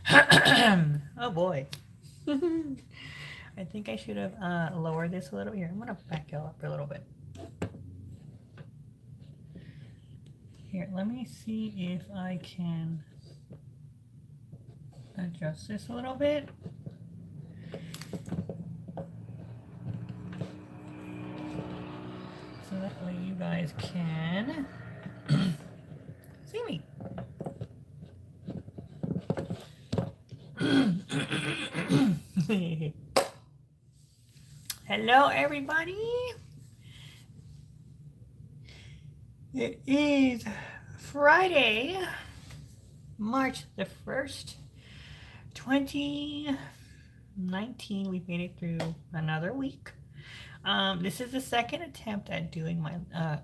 Oh boy. I think I should have lowered this a little. Here, I'm gonna back it up a little bit. Here, let me see if I can adjust this a little bit. So that way you guys can see me. Hello, everybody. It is Friday, March the 1st, 2019. We've made it through another week. This is the second attempt at doing my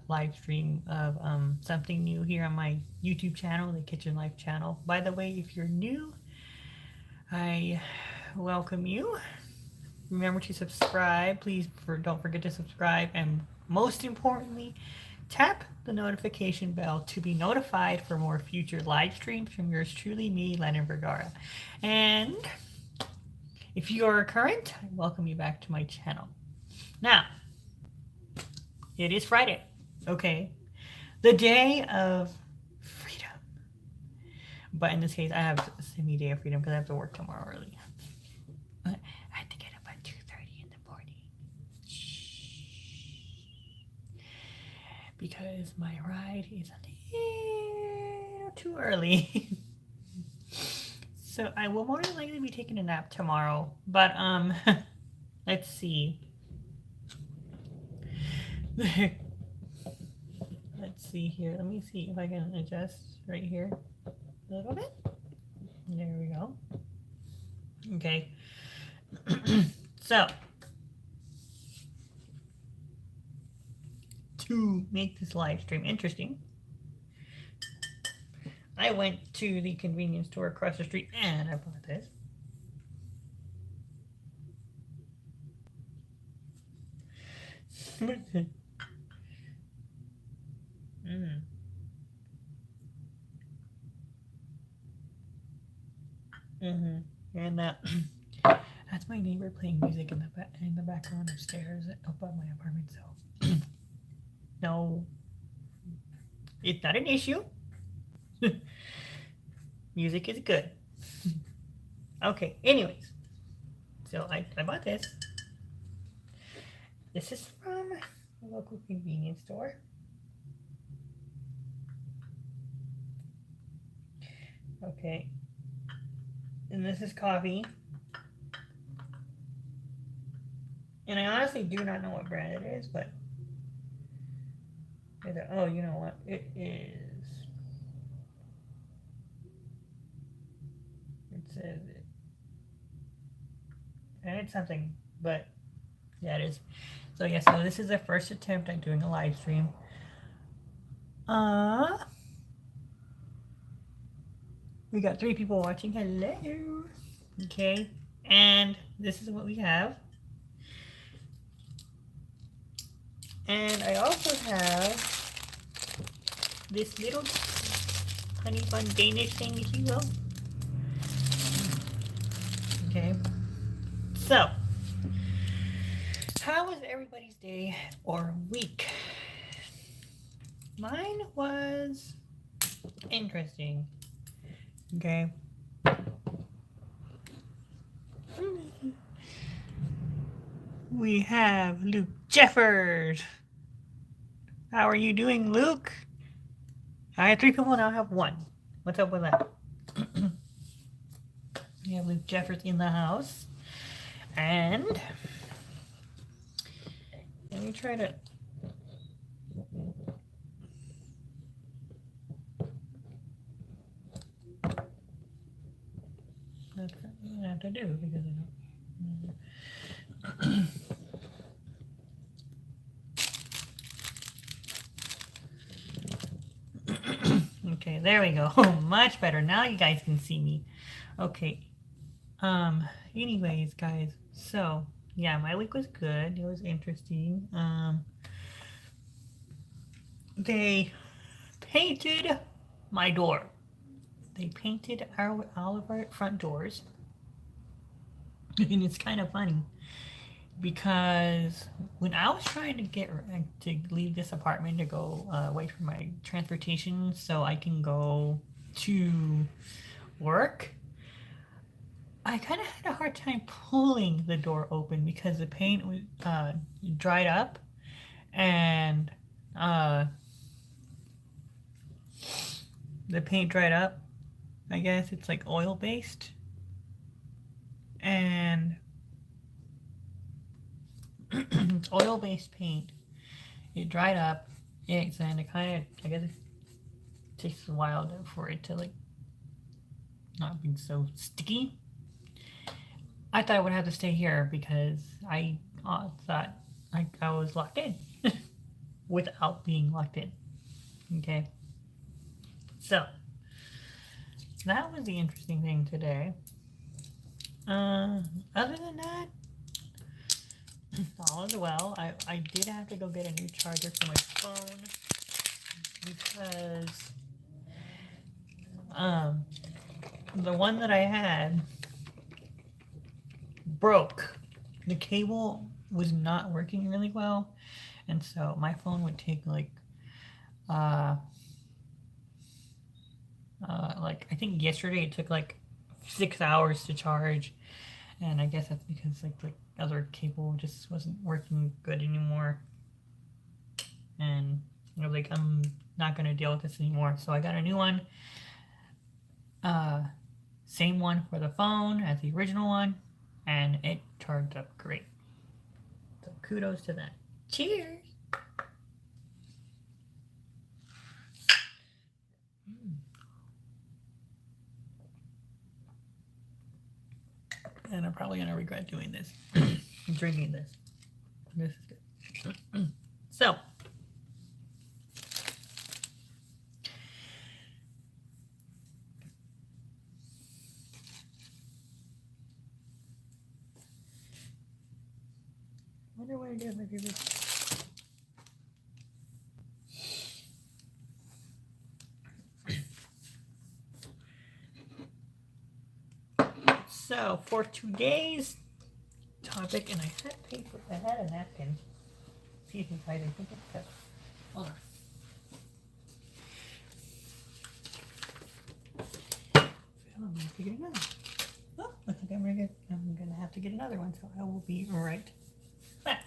live stream of something new here on my YouTube channel, the KitchenLife channel. By the way, if you're new, I welcome you. Remember to subscribe. Please don't forget to subscribe. And most importantly, tap the notification bell to be notified for more future live streams from yours truly, me, Lennon Vergara. And if you are current, I welcome you back to my channel. Now, it is Friday, okay? The day of freedom. But in this case, I have a semi-day of freedom because I have to work tomorrow early. I have to get up at 2:30 in the morning. Because my ride is a little too early. So I will more than likely be taking a nap tomorrow. But, let's see. Let's see here. Let me see if I can adjust right here a little bit. There we go. Okay. So, to make this live stream interesting, I went to the convenience store across the street and I bought this. What is it? And that's my neighbor playing music in the background upstairs up at my apartment. So no, it's not an issue. Music is good. Okay. Anyways, so I bought this. This is from a local convenience store. Okay. And this is coffee. And I honestly do not know what brand it is, but oh, you know what? It is. It says it. And it's something, but yeah, it is. So yeah, so this is the first attempt at doing a live stream. We got 3 people watching. Hello. Okay. And this is what we have. And I also have this little honey bun Danish thing, if you will. Okay. So, how was everybody's day or week? Mine was interesting. Okay. We have Luke Jeffers. How are you doing, Luke? I had 3 people, now I have 1. What's up with that? We have Luke Jeffers in the house. And let me try to that's what I'm gonna have to do because I don't. Okay, there we go. Much better. Now you guys can see me. Okay. Anyways, guys. So, yeah, my week was good. It was interesting. They painted my door. they painted all of our front doors. And it's kind of funny because when I was trying to leave this apartment to go away from my transportation so I can go to work, I kind of had a hard time pulling the door open because the paint was dried up, and the paint dried up. I guess it's like oil based, and it's oil based paint. It dried up, and it kind of, I guess it takes a while for it to like not be so sticky. I thought I would have to stay here because I thought I was locked in without being locked in. Okay. So, that was the interesting thing today. Other than that, all is well. I did have to go get a new charger for my phone because the one that I had broke. The cable was not working really well, and so my phone would take like I think yesterday it took like 6 hours to charge, and I guess that's because like the other cable just wasn't working good anymore, and I was like, I'm not gonna deal with this anymore, so I got a new one. Same one for the phone as the original one, and it charged up great. So kudos to that. Cheers! And I'm probably gonna regret doing this. Drinking this. This is good. So, I wonder what I did with my favorite. So, for today's topic, and I had paper, I had a napkin. See if you guys, I think it's hold on. I'm gonna have to get another. Oh, I think I'm gonna have to get another one, so I will be right back.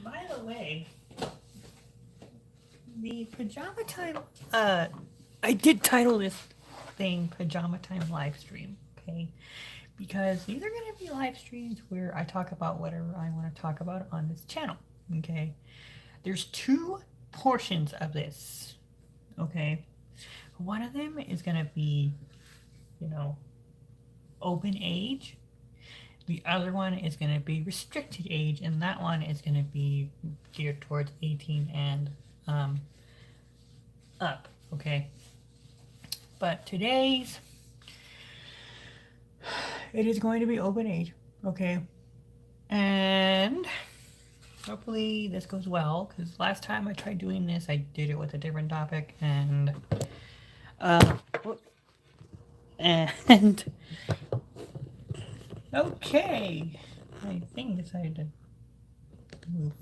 By the way, the Pajama Time, I did title this thing Pajama Time live stream, okay? Because these are going to be live streams where I talk about whatever I want to talk about on this channel, okay? There's two portions of this, okay? One of them is going to be, open age. The other one is going to be restricted age, and that one is going to be geared towards 18 and up, okay? But today's, it is going to be open age, okay? And hopefully this goes well, because last time I tried doing this, I did it with a different topic, and okay, my thing decided to move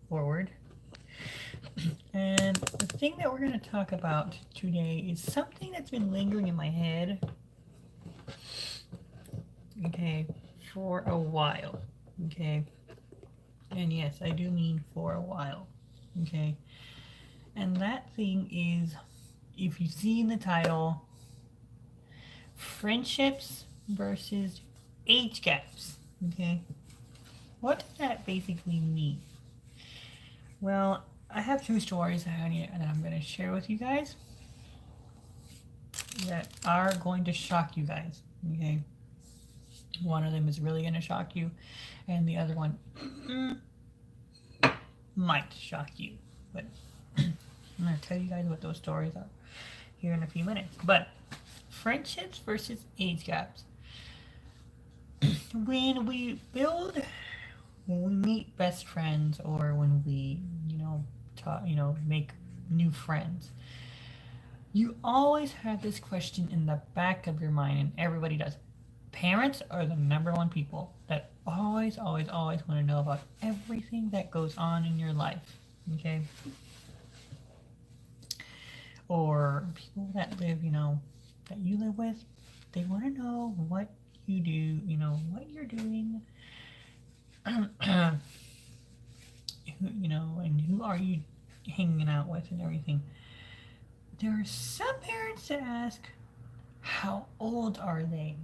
forward. And the thing that we're going to talk about today is something that's been lingering in my head, okay, for a while, okay? And yes, I do mean for a while, okay? And that thing is, if you see in the title, friendships versus age gaps, okay? What does that basically mean? Well, I have two stories that I'm going to share with you guys that are going to shock you guys, okay? One of them is really going to shock you, and the other one might shock you. But I'm going to tell you guys what those stories are here in a few minutes. But friendships versus age gaps. When we build, when we meet best friends, or when we, make new friends, you always have this question in the back of your mind, and everybody does. Parents are the number one people that always, always, always want to know about everything that goes on in your life. Okay? Or people that live, that you live with, they want to know what you do, what you're doing, and who are you hanging out with and everything. There are some parents that ask, how old are they?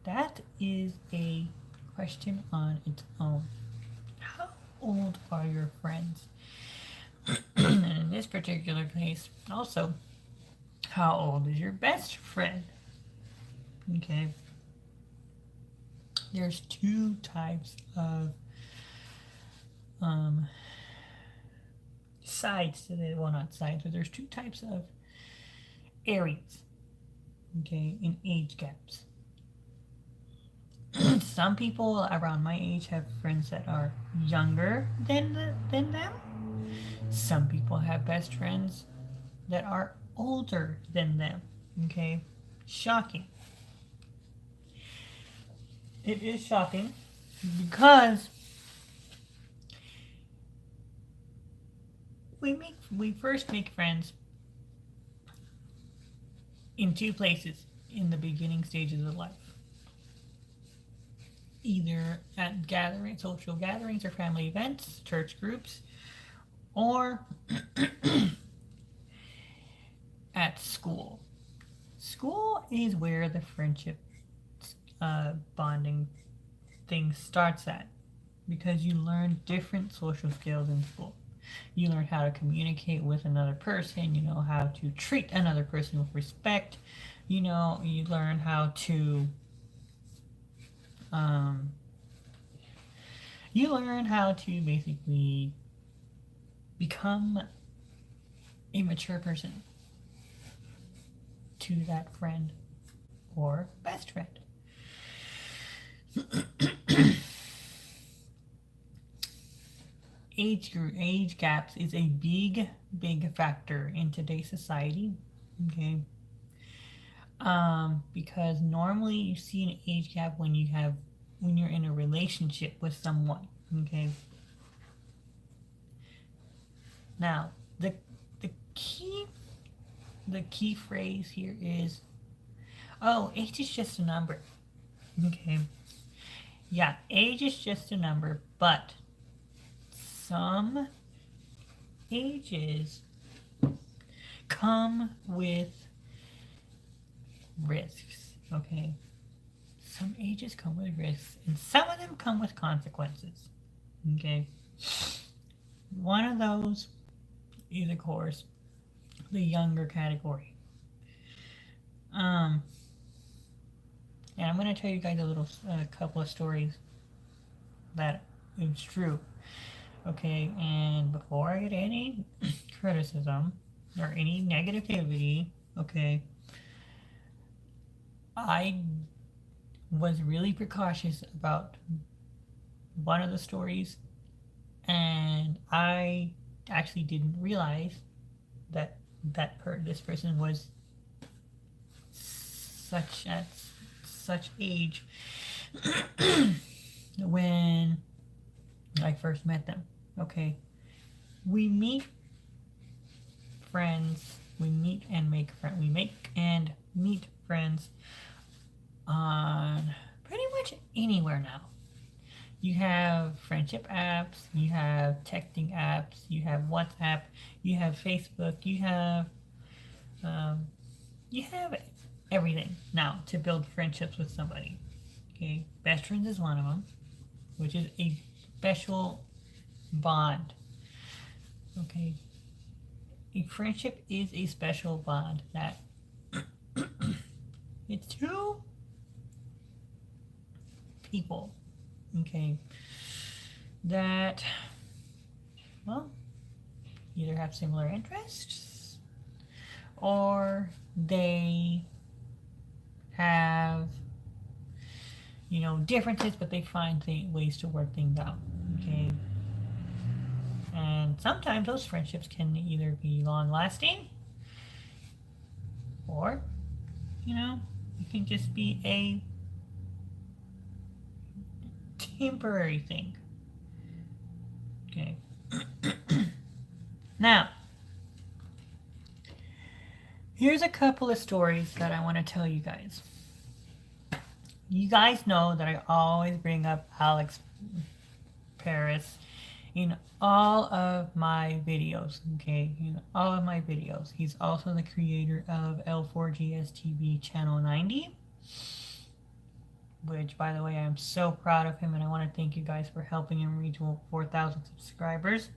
That is a question on its own. How old are your friends? And in this particular case, also, how old is your best friend? Okay. There's two types of sides to it. Well, not sides, but there's two types of areas, okay, in age gaps. Some people around my age have friends that are younger than them. Some people have best friends that are older than them. Okay, shocking. It is shocking because we first make friends in two places in the beginning stages of life. Either at social gatherings or family events, church groups, or at school. School is where the friendship bonding thing starts at, because you learn different social skills in school. You learn how to communicate with another person. You know how to treat another person with respect. You learn how to basically become a mature person to that friend or best friend. Age gaps is a big factor in today's society. Okay. Because normally you see an age gap when you're in a relationship with someone. Okay. Now, the key phrase here is, oh, age is just a number. Okay. Yeah, age is just a number, but some ages come with risks. Okay. Some ages come with risks, and some of them come with consequences. Okay. One of those is, of course, the younger category. And I'm going to tell you guys a couple of stories that is true. Okay, and before I get any criticism or any negativity, okay, I was really precautious about one of the stories, and I actually didn't realize that this person was such age when I first met them. Okay, we meet friends, we meet and make meet friends on pretty much anywhere now. You have friendship apps, you have texting apps, you have WhatsApp, you have Facebook, you have everything now to build friendships with somebody. Okay, best friends is one of them, which is a special bond. Okay, a friendship is a special bond that it's two people, okay, that, well, either have similar interests or they have, differences, but they find ways to work things out. Okay. And sometimes those friendships can either be long lasting or, it can just be a temporary thing. Okay. Now, here's a couple of stories that I want to tell you guys. You guys know that I always bring up Alex Paris in all of my videos, okay? In all of my videos. He's also the creator of L4GSTV Channel 90, which, by the way, I'm so proud of him, and I want to thank you guys for helping him reach 4,000 subscribers.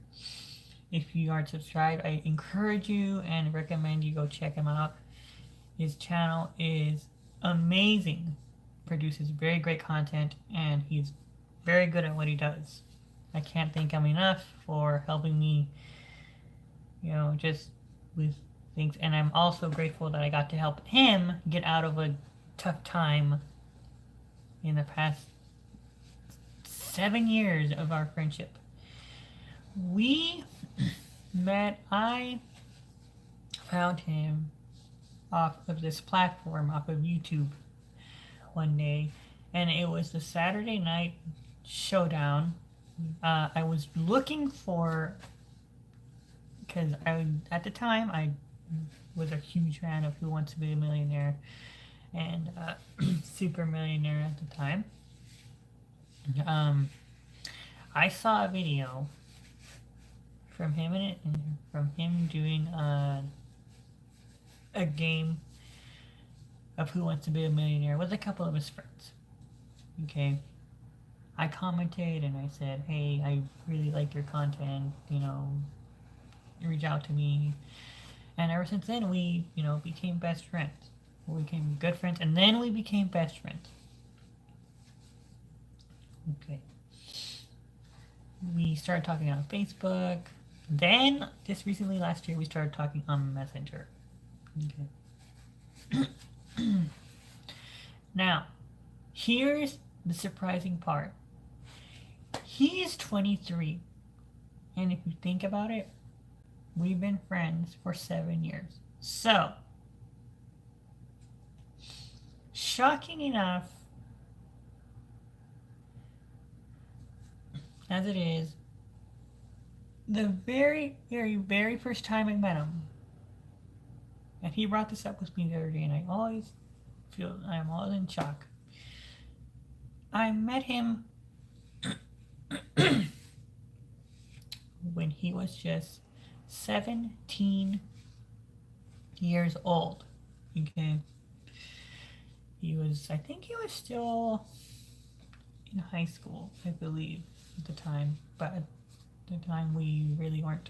If you aren't subscribed, I encourage you and recommend you go check him out. His channel is amazing, produces very great content, and he's very good at what he does. I can't thank him enough for helping me, just with things. And I'm also grateful that I got to help him get out of a tough time in the past 7 years of our friendship. We met, I found him off of this platform, off of YouTube one day, and it was the Saturday Night Showdown. I was looking for, because at the time I was a huge fan of Who Wants to Be a Millionaire and Super Millionaire at the time. I saw a video from him doing a game of Who Wants to Be a Millionaire with a couple of his friends. Okay. I commented and I said, hey, I really like your content, reach out to me. And ever since then, we, became best friends. We became good friends, and then we became best friends. Okay. We started talking on Facebook. Then, just recently last year, we started talking on Messenger. Okay. Now, here's the surprising part. He is 23. And if you think about it, we've been friends for 7 years. So, shocking enough as it is, the very, very, very first time I met him, and he brought this up with me the other day, and I'm always in shock. I met him when he was just 17 years old. Okay. I think he was still in high school, I believe, at the time. But at the time, we really weren't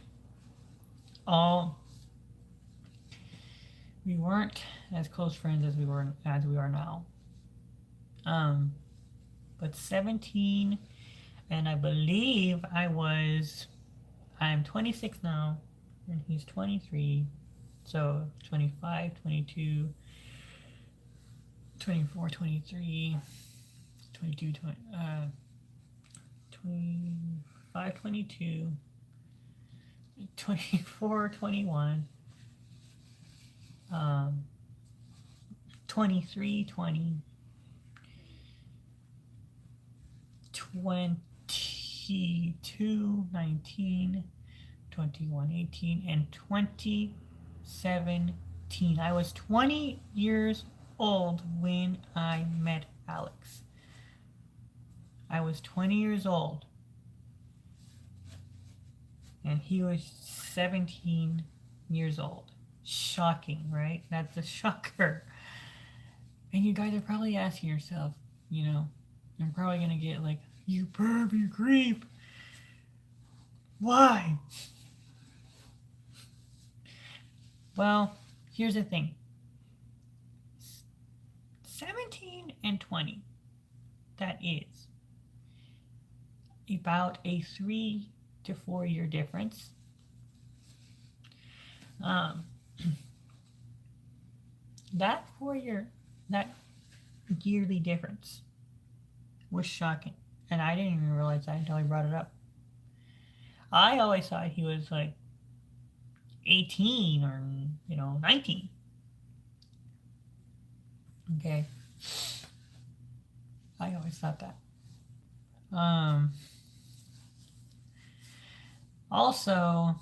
we weren't as close friends as we are now. But 17, and I believe I'm 26 now, and he's 23, so 25, 22, 24, 23, 22, 25, 22, 24, 21, 23, 20, 22, 19, 21, 18, and 2017. I was 20 years old when I met Alex. I was 20 years old. And he was 17 years old. Shocking, right? That's a shocker. And you guys are probably asking yourself, you're probably going to get like, you perv, you creep. Why? Well, here's the thing. 17 and 20, that is about a 3 to 4 year difference. That yearly difference was shocking. And I didn't even realize that until he brought it up. I always thought he was like 18 or, 19. Okay. I always thought that. Um, Also,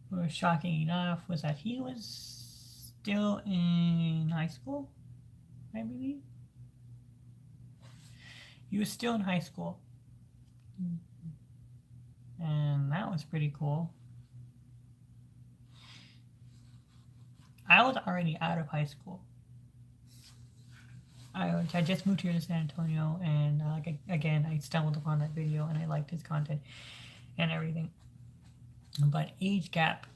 what was shocking enough was that he was still in high school, I believe. He was still in high school. And that was pretty cool. I was already out of high school. I just moved here to San Antonio, and again, I stumbled upon that video and I liked his content and everything. But age gap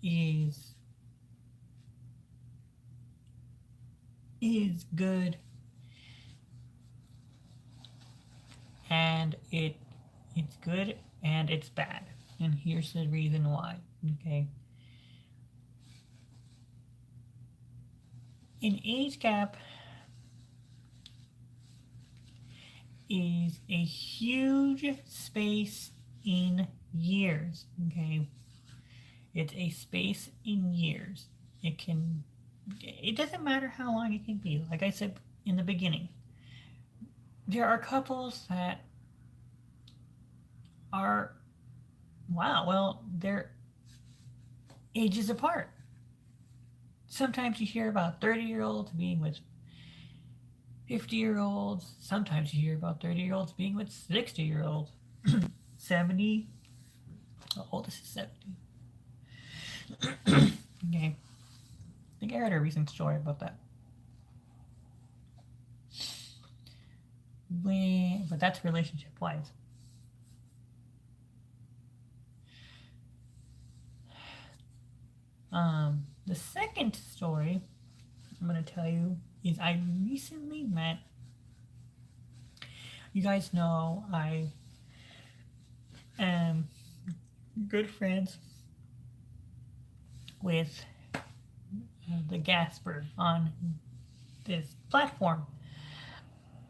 is good, and it's good and it's bad. And here's the reason why. Okay. An age gap is a huge space in years. Okay. It's a space in years. It doesn't matter how long it can be. Like I said in the beginning, there are couples that are, wow, well, they're ages apart. Sometimes you hear about 30-year-olds being with 50-year-olds. Sometimes you hear about 30-year-olds being with 60-year-olds. 70. The oldest is 70. Okay. I think I heard a recent story about that. But that's relationship wise. The second story I'm going to tell you is I recently met, you guys know I am good friends with the Gasper on this platform.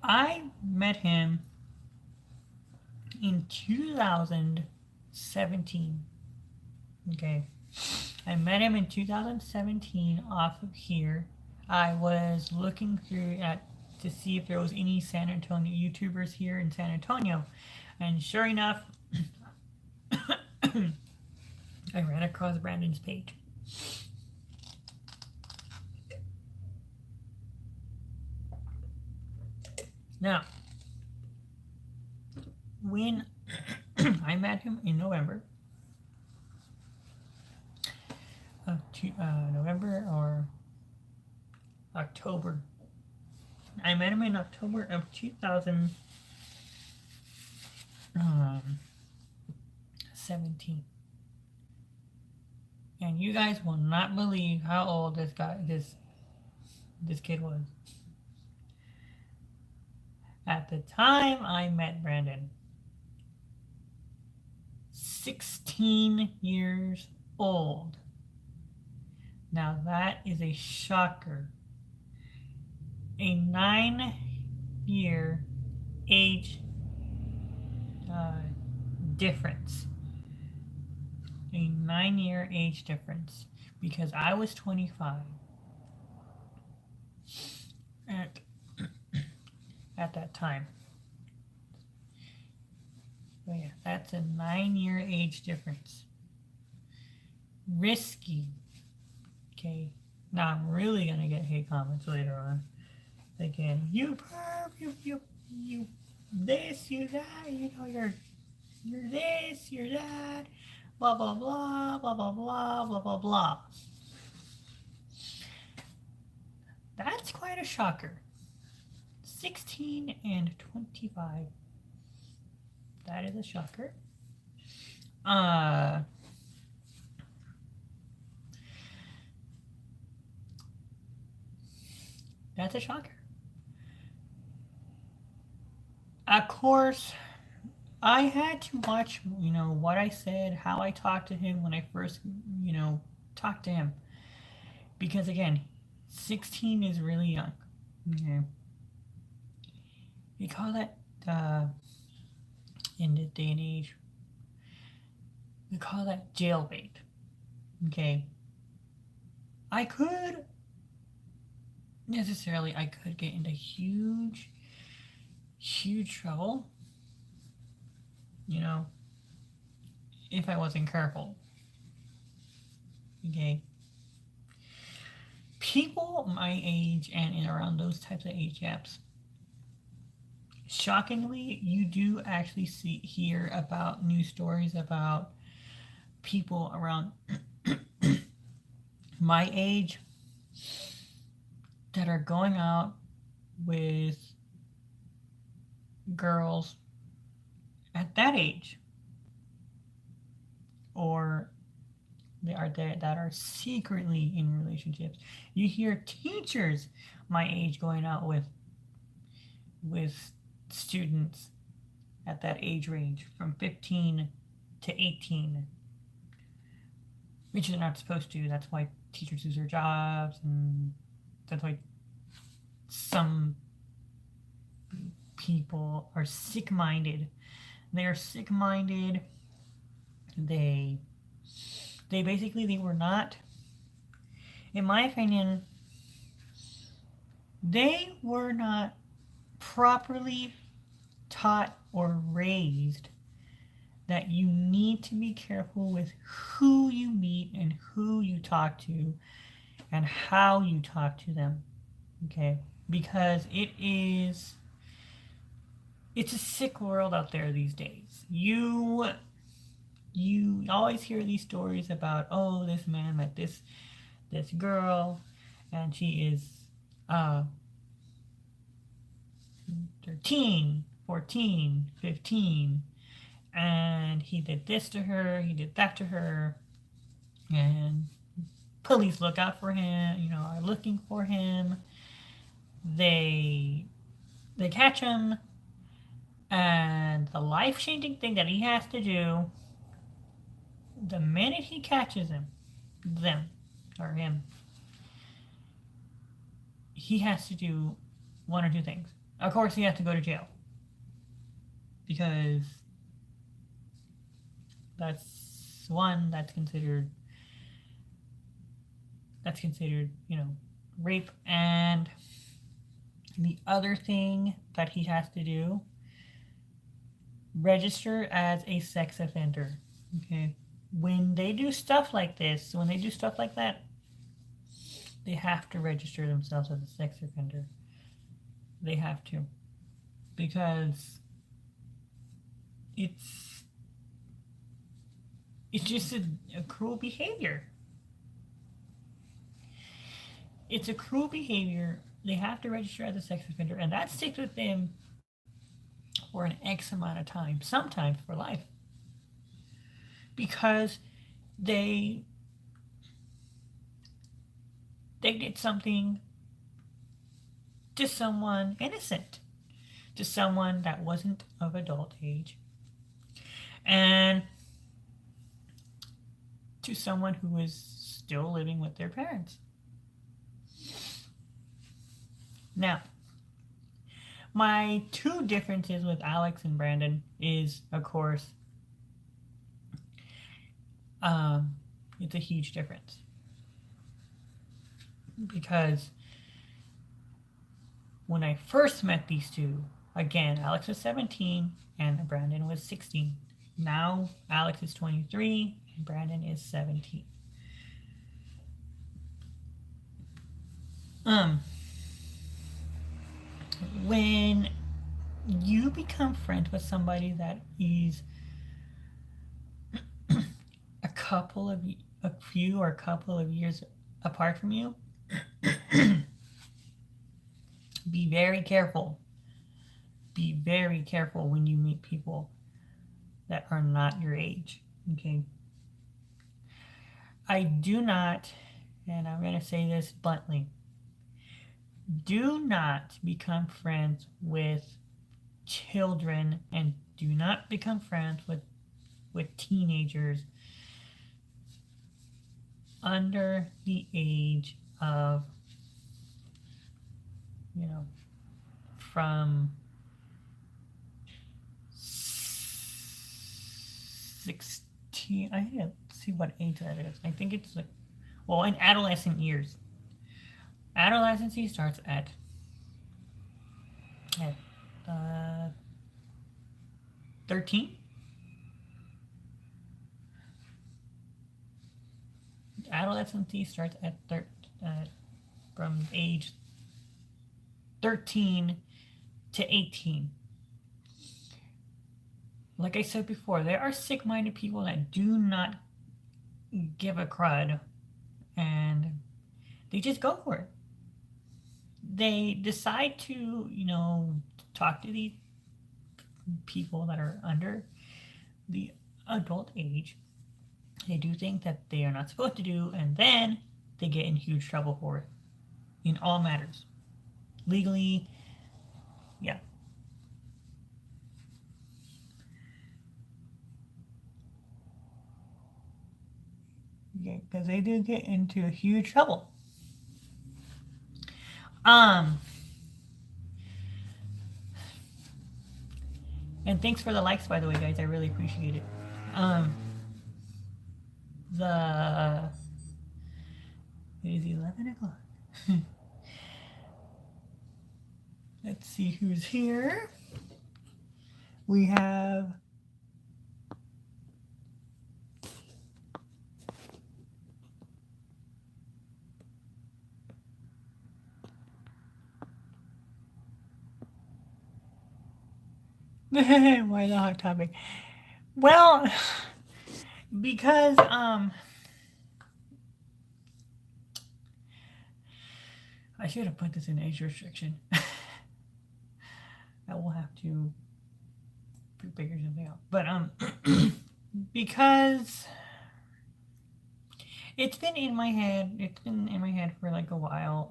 I met him in 2017. Okay. I met him in 2017 off of here. I was looking through to see if there was any San Antonio YouTubers here in San Antonio, and sure enough, I ran across Brandon's page. Now, when I met him in November, November or October. I met him in October of 2017. And you guys will not believe how old this kid was. At the time I met Brandon, 16 years old. Now that is a shocker. A 9-year age difference. A 9-year age difference, because I was 25 at that time. So yeah, that's a 9-year age difference. Risky. Okay. Now I'm really gonna get hate comments later on. Again, you perv, you this, you that, you're this, you're that, blah blah blah, blah blah blah, blah blah blah. That's quite a shocker. 16 and 25. That is a shocker. That's a shocker. Of course, I had to watch, what I said, how I talked to him when I first, talked to him. Because again, 16 is really young. Okay. We call that, in this day and age, we call that jailbait. Okay. I could I could get into huge, huge trouble, you know, if I wasn't careful. Okay. People my age and in around those types of age gaps, shockingly, you do actually hear about news stories about people around my age that are going out with girls at that age, or they are there that are secretly in relationships. You hear teachers my age going out with students at that age range from 15 to 18, which they're not supposed to. That's why teachers lose their jobs, and that's why some people are sick-minded. They are sick-minded. They basically, they were not, in my opinion, they were not properly taught or raised that you need to be careful with who you meet and who you talk to and how you talk to them. Okay? Because it's a sick world out there these days. You always hear these stories about, oh, this man met this girl and she is 13, 14, 15, and he did this to her, he did that to her, and police look out for him, are looking for him. They catch him, and the life-changing thing that he has to do the minute he catches him, he has to do one or two things. Of course, he has to go to jail, because that's considered rape. And the other thing that he has to do, register as a sex offender. Okay. When they do stuff like this, when they do stuff like that, they have to register themselves as a sex offender. They have to. Because it's just a cruel behavior. It's a cruel behavior. They have to register as a sex offender, and that sticks with them for an X amount of time, sometimes for life. Because they did something to someone innocent, to someone that wasn't of adult age, and to someone who was still living with their parents. Now, my two differences with Alex and Brandon is, of course, it's a huge difference. Because when I first met these two, again, Alex was 17 and Brandon was 16. Now, Alex is 23 and Brandon is 17. When you become friends with somebody that is a couple of years apart from you, be very careful. Be very careful when you meet people that are not your age. Okay? I do not, and I'm going to say this bluntly, do not become friends with children, and do not become friends with teenagers under the age of, you know, from 16. I need to see what age that is. I think it's like, well, in adolescent years. Adolescency starts at 13. Adolescency starts from age 13 to 18. Like I said before, there are sick-minded people that do not give a crud, and they just go for it. They decide to, talk to these people that are under the adult age. They do things that they are not supposed to do, and then they get in huge trouble for it in all matters. Legally, yeah. Yeah, because they do get into huge trouble. And thanks for the likes, by the way, guys. I really appreciate it. It is 11 o'clock. Let's see who's here. We have why the hot topic? Well, because I should have put this in age restriction. I will have to figure something out. But because it's been in my head. It's been in my head for like a while.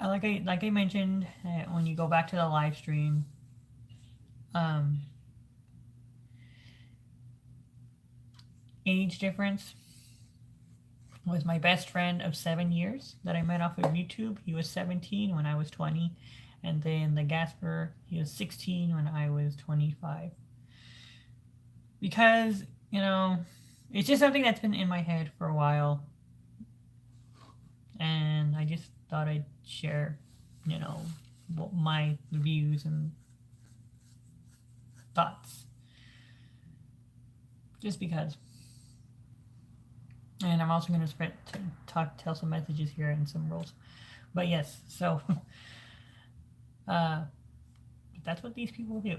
Like I mentioned, when you go back to the live stream, age difference was my best friend of 7 years that I met off of YouTube. He was 17 when I was 20, and then the Gasper, he was 16 when I was 25. Because, it's just something that's been in my head for a while, and I just thought I'd share, my views and thoughts. Just because. And I'm also going to tell some messages here and some rules. But yes, so that's what these people do.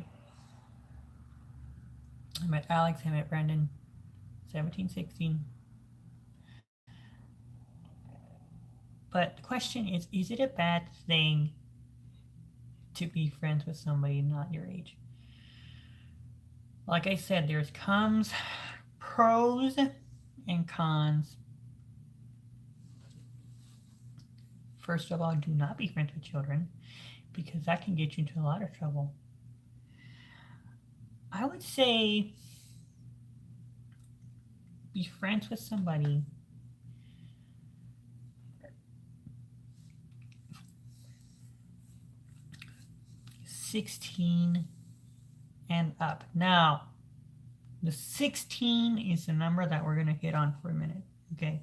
I met Alex, I met Brandon, 17, 16. But the question is it a bad thing to be friends with somebody not your age? Like I said, there's pros and cons. First of all, do not be friends with children, because that can get you into a lot of trouble. I would say be friends with somebody (16) and up. Now, the 16 is the number that we're going to hit on for a minute, okay?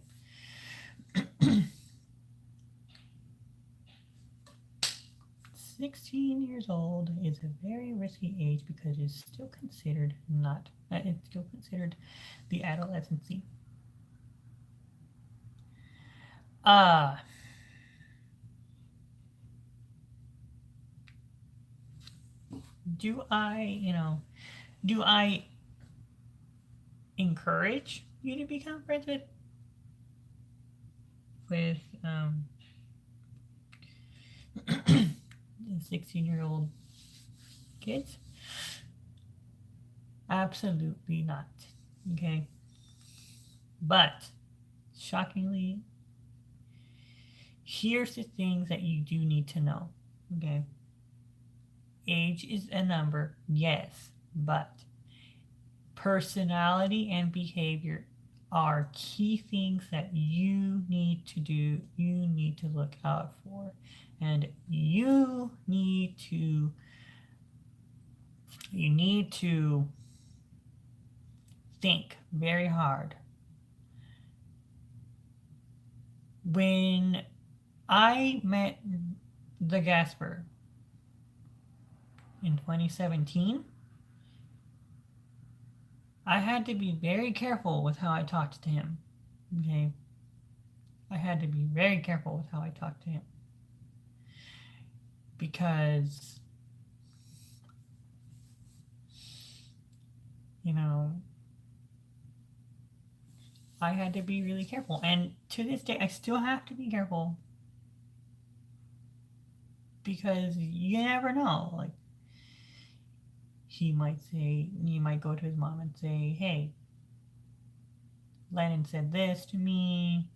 16 years old is a very risky age because it's still considered the adolescency. Do I encourage you to become friends with 16-year-old kids? Absolutely not. Okay. But shockingly, here's the things that you do need to know. Okay. Age is a number, yes, but Personality and behavior are key things that you need to do, you need to look out for, and you need to think very hard. When I met the Gasper in 2017, I had to be very careful with how I talked to him. Okay? I had to be very careful with how I talked to him. Because, you know, I had to be really careful. And to this day, I still have to be careful. Because you never know. Like, you might go to his mom and say, hey, Lennon said this to me,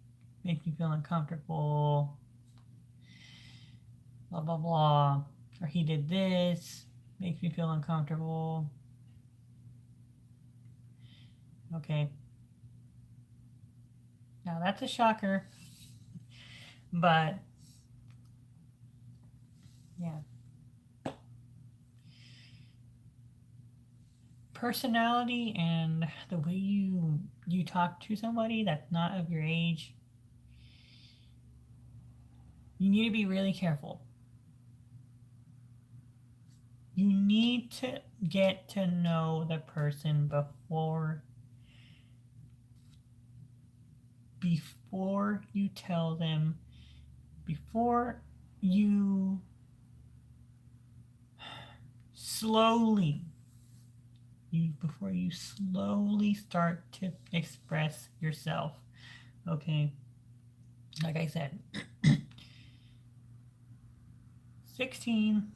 makes me feel uncomfortable, blah, blah, blah. Or he did this, makes me feel uncomfortable. Okay. Now that's a shocker. But, yeah. Personality and the way you talk to somebody that's not of your age, you need to be really careful. You need to get to know the person before you tell them, before you slowly start to express yourself. Okay, like I said, 16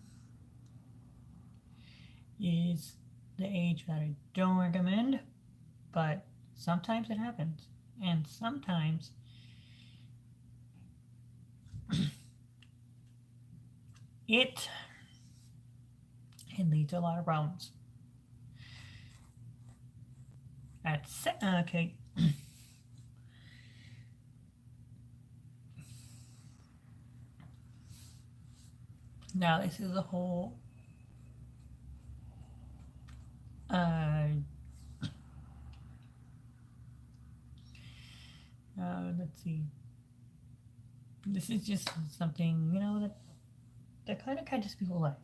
is the age that I don't recommend, but sometimes it happens, and sometimes it leads to a lot of problems. Okay. Now this is a whole let's see. This is just something, that kind of catches people like.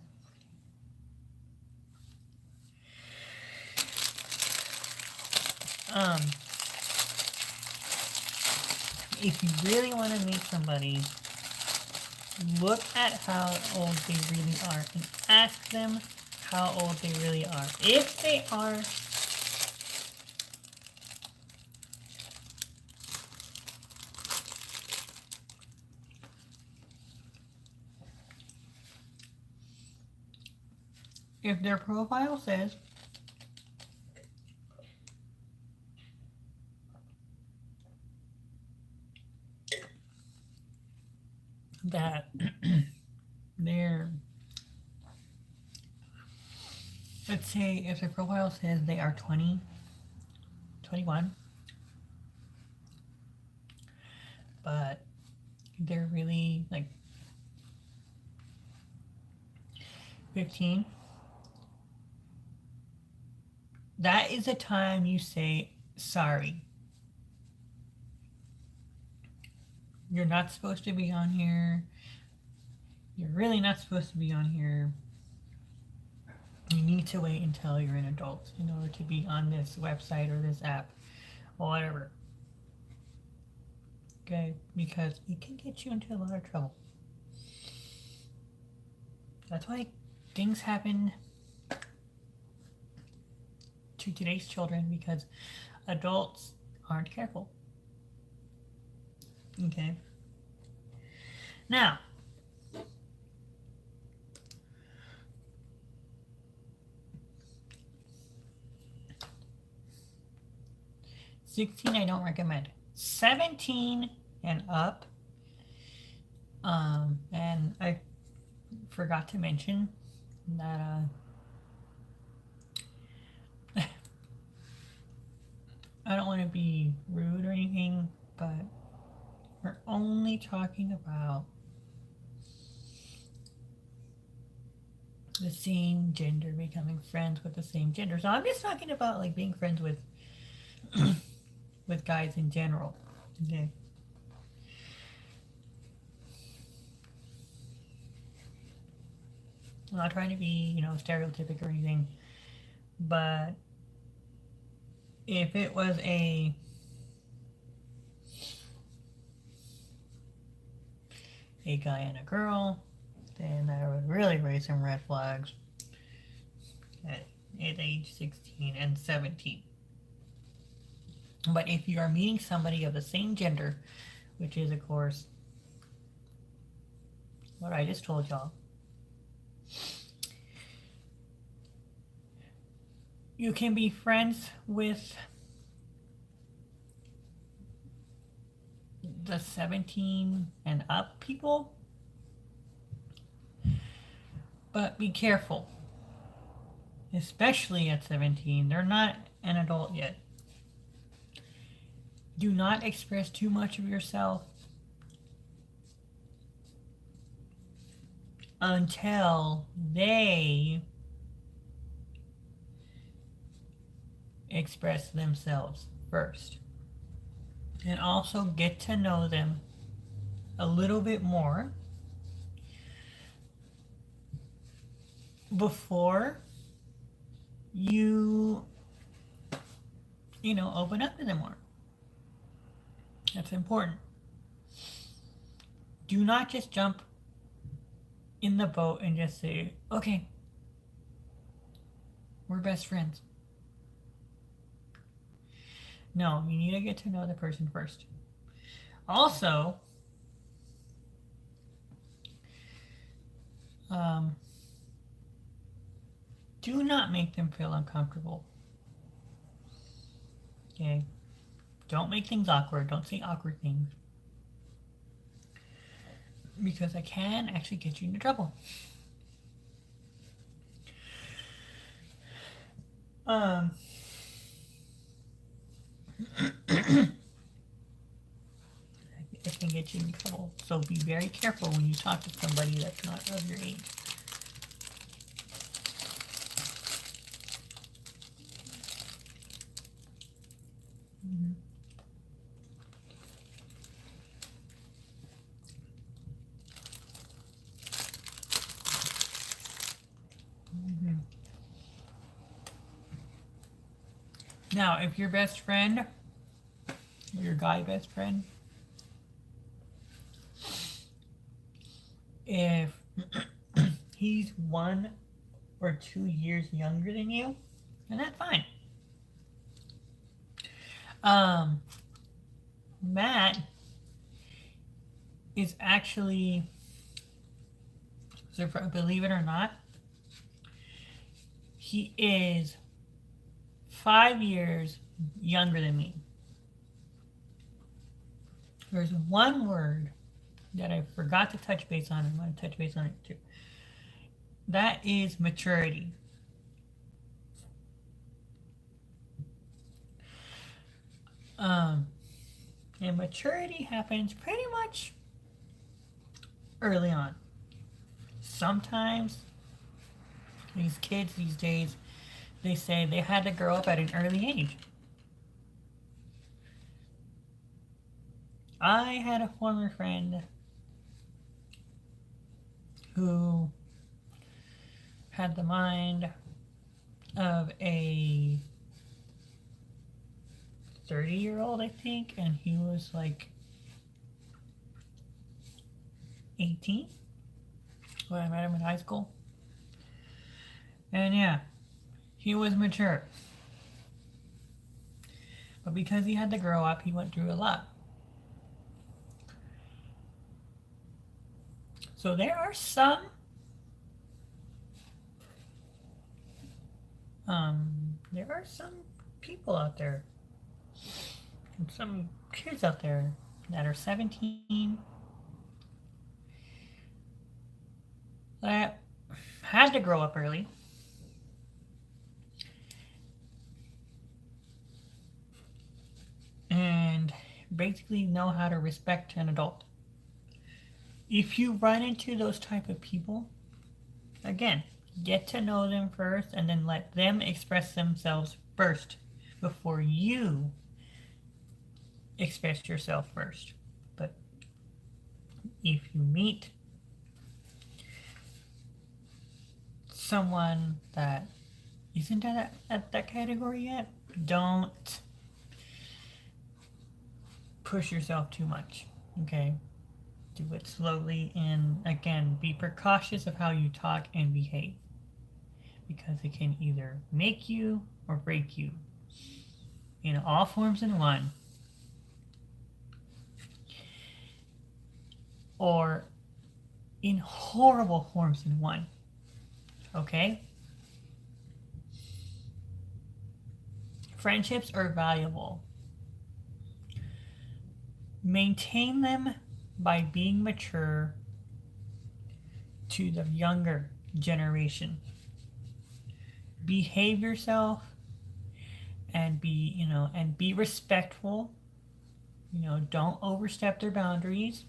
If you really want to meet somebody, look at how old they really are and ask them how old they really are. If they are if their profile says that they're, let's say if their profile says they are 20, 21, but they're really like 15, that is the time you say sorry. You're not supposed to be on here. You're really not supposed to be on here. You need to wait until you're an adult in order to be on this website or this app or whatever. Okay? Because it can get you into a lot of trouble. That's why things happen to today's children, because adults aren't careful. Okay? Now, '16 I don't recommend. 17 and up, and I forgot to mention that I don't want to be rude or anything, but we're only talking about the same gender becoming friends with the same gender. So I'm just talking about like being friends with with guys in general. Okay. I'm not trying to be, stereotypic or anything, but if it was a guy and a girl, then I would really raise some red flags at age 16 and 17. But if you are meeting somebody of the same gender, which is, of course, what I just told y'all, you can be friends with the 17 and up people, but be careful. Especially at 17, they're not an adult yet. Do not express too much of yourself until they express themselves first. And also get to know them a little bit more before you open up to them more. That's important. Do not just jump in the boat and just say, okay, we're best friends. No, you need to get to know the person first. Also, do not make them feel uncomfortable. Okay? Don't make things awkward. Don't say awkward things. Because I can actually get you into trouble. It can get you in trouble. So be very careful when you talk to somebody that's not of your age. Mm-hmm. Mm-hmm. Now, if your best friend, your guy best friend, if he's 1 or 2 years younger than you, then that's fine. Matt is actually, so believe it or not, he is 5 years younger than me. There's one word that I forgot to touch base on. I'm going to touch base on it too. That is maturity. And maturity happens pretty much early on. Sometimes these kids these days, they say they had to grow up at an early age. I had a former friend who had the mind of a 30-year-old, I think, and he was like 18 when I met him in high school. And yeah, he was mature. But because he had to grow up, he went through a lot. So there are some people out there, some kids out there that are 17 that had to grow up early. basically know how to respect an adult. If you run into those type of people, again, get to know them first and then let them express themselves first before you express yourself first. But if you meet someone that isn't at that category yet, don't push yourself too much. Okay? Do it slowly, and again, be precautious of how you talk and behave, because it can either make you or break you in all forms in one, or in horrible forms in one. Okay? Friendships are valuable. Maintain them by being mature to the younger generation. Behave yourself and be respectful. Don't overstep their boundaries.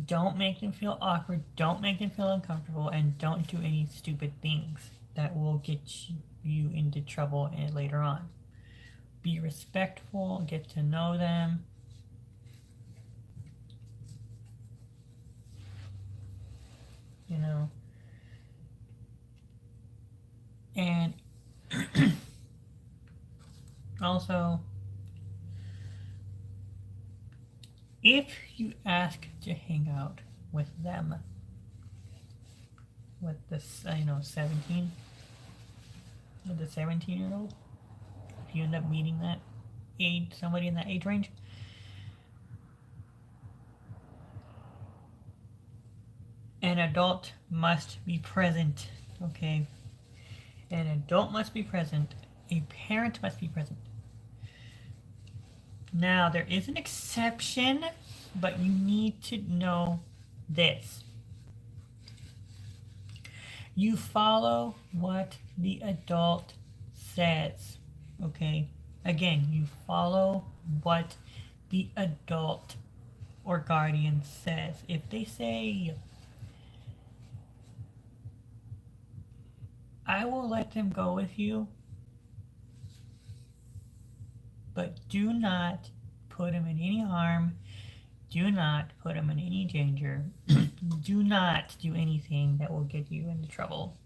Don't make them feel awkward. Don't make them feel uncomfortable, and don't do any stupid things that will get you into trouble later on. Be respectful, get to know them. And also, if you ask to hang out with them, with the 17, with the 17-year-old, if you end up meeting that age, somebody in that age range, an adult must be present. Okay? An adult must be present. A parent must be present. Now, there is an exception, but you need to know this. You follow what the adult says. Okay? Again, you follow what the adult or guardian says. If they say, I will let them go with you, but do not put them in any harm. Do not put them in any danger. Do not do anything that will get you into trouble.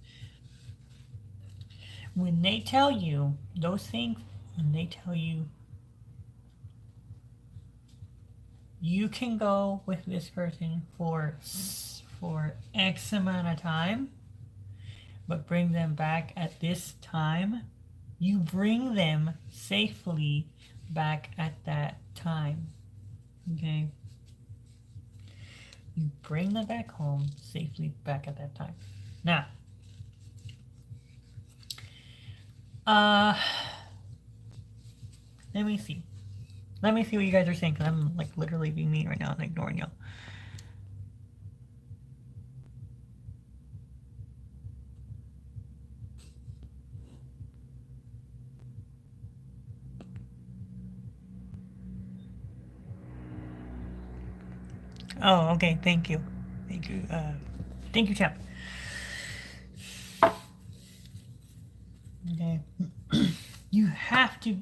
When they tell you those things, when they tell you, you can go with this person for X amount of time, but bring them back at this time, you bring them safely back at that time. Okay? You bring them back home safely back at that time. Now, let me see. Let me see what you guys are saying, because I'm like literally being mean right now and ignoring y'all. Oh, okay. Thank you. Thank you. Thank you, champ. Okay. You have to,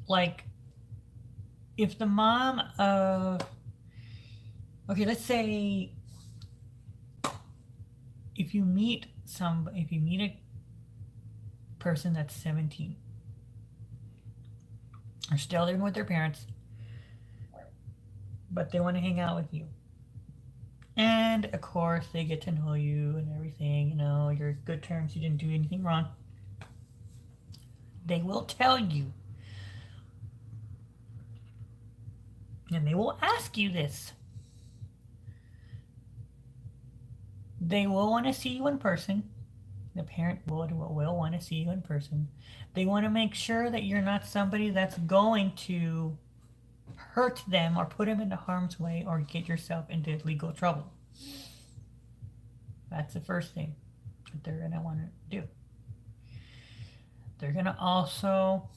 like, if the mom of, okay, let's say, if you meet a person that's 17, are still living with their parents, but they want to hang out with you. And of course, they get to know you and everything, you're good terms, you didn't do anything wrong. They will tell you. And they will ask you this. They will want to see you in person. The parent will want to see you in person. They want to make sure that you're not somebody that's going to hurt them or put them into harm's way or get yourself into legal trouble. That's the first thing that they're going to want to do. They're going to also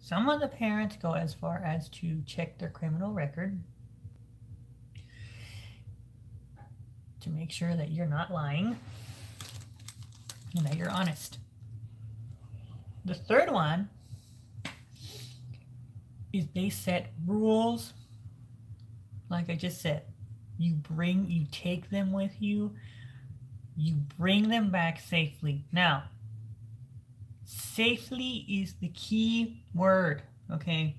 Some of the parents go as far as to check their criminal record to make sure that you're not lying and that you're honest. The third one is they set rules. Like I just said, you take them with you, you bring them back safely. Now, safely is the key word, okay?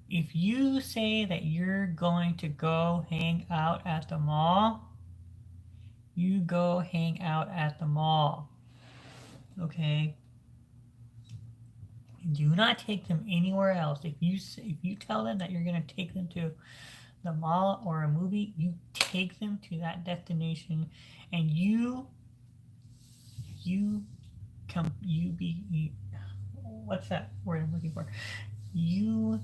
If you say that you're going to go hang out at the mall, you go hang out at the mall, okay? Do not take them anywhere else. If you tell them that you're going to take them to the mall or a movie, you take them to that destination, and what's that word I'm looking for? You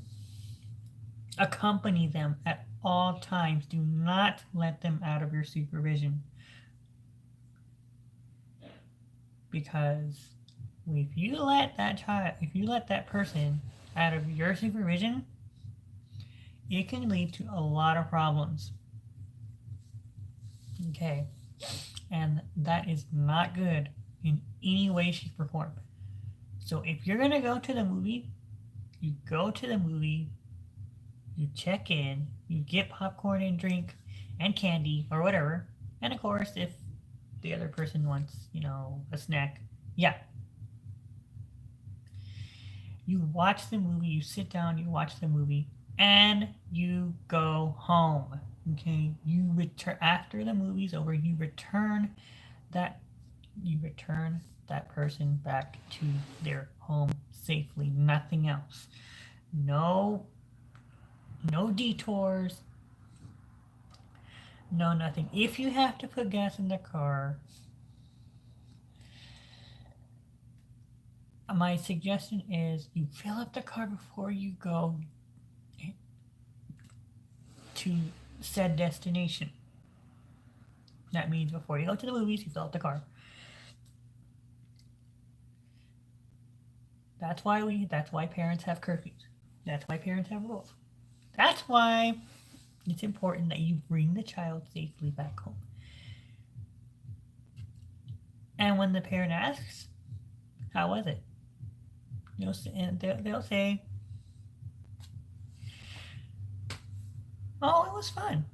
accompany them at all times. Do not let them out of your supervision, because if you let that person out of your supervision, it can lead to a lot of problems. Okay, and that is not good in any way, shape, or form. So if you're gonna go to the movie, you go to the movie, you check in, you get popcorn and drink and candy or whatever, and of course, if the other person wants, a snack, yeah. You watch the movie, you sit down, you watch the movie, and you go home. Okay, you return after the movie's over. You return that person back to their home safely. Nothing else. No detours. No nothing. If you have to put gas in the car, my suggestion is you fill up the car before you go to said destination. That means before you go to the movies, you fill up the car. That's why parents have curfews. That's why parents have rules. That's why it's important that you bring the child safely back home. And when the parent asks, how was it? They'll say, oh, it was fun.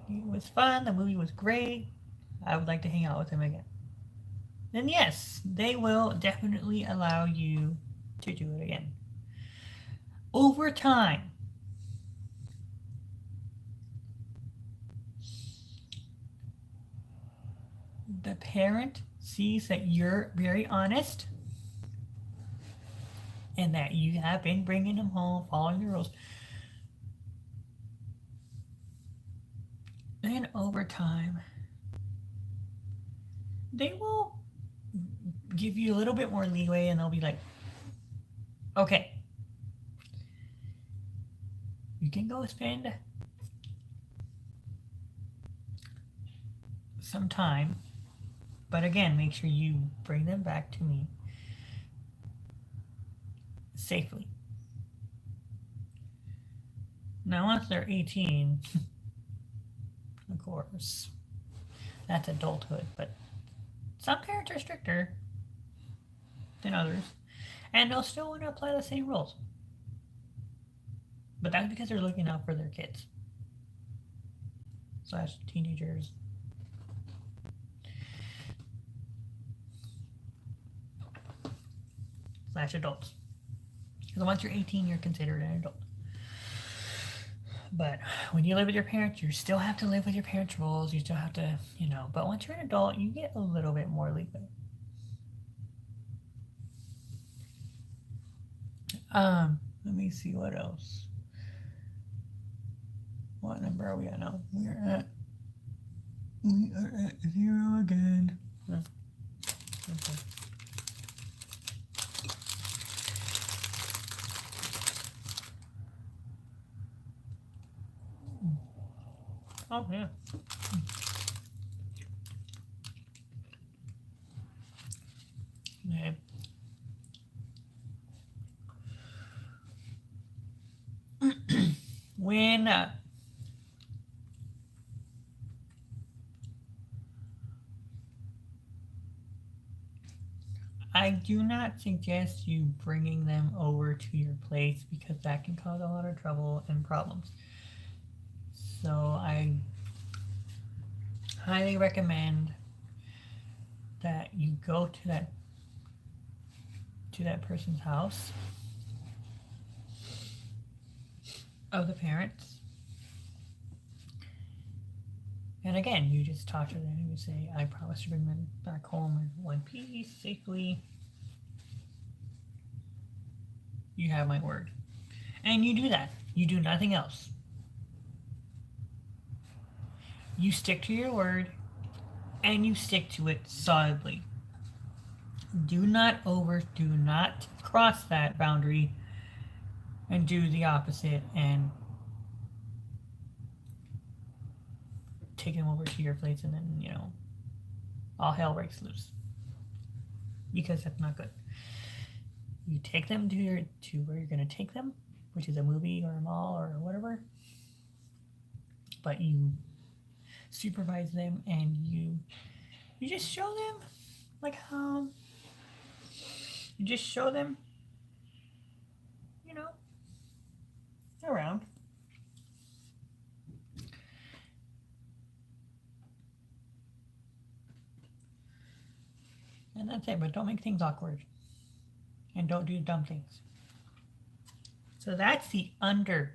It was fun. The movie was great. I would like to hang out with him again. Then yes, they will definitely allow you to do it again. Over time, the parent sees that you're very honest and that you have been bringing them home, following the rules. Then over time, they will give you a little bit more leeway, and they'll be like, okay, you can go spend some time, but again, make sure you bring them back to me safely. Now, once they're 18, of course, that's adulthood, but some parents are stricter than others, and they'll still want to apply the same rules. But that's because they're looking out for their kids / teenagers. / adults. Because once you're 18, you're considered an adult. But when you live with your parents, you still have to live with your parents' rules. You still have to, but once you're an adult, you get a little bit more leeway. Let me see what else. What number are we at now? We are at 0 again. Okay. Oh, yeah. Okay. when I do not suggest you bringing them over to your place because that can cause a lot of trouble and problems. So I highly recommend that you go to that person's house of the parents. And again, you just talk to them and you say, I promise to bring them back home in one piece safely. You have my word. And you do that. You do nothing else. You stick to your word and you stick to it solidly. Do not cross that boundary and do the opposite and take them over to your place and then, all hell breaks loose. Because that's not good. You take them to where you're going to take them, which is a movie or a mall or whatever. But you supervise them and you just show them how you just show them around. And that's it, but don't make things awkward. And don't do dumb things. So that's the under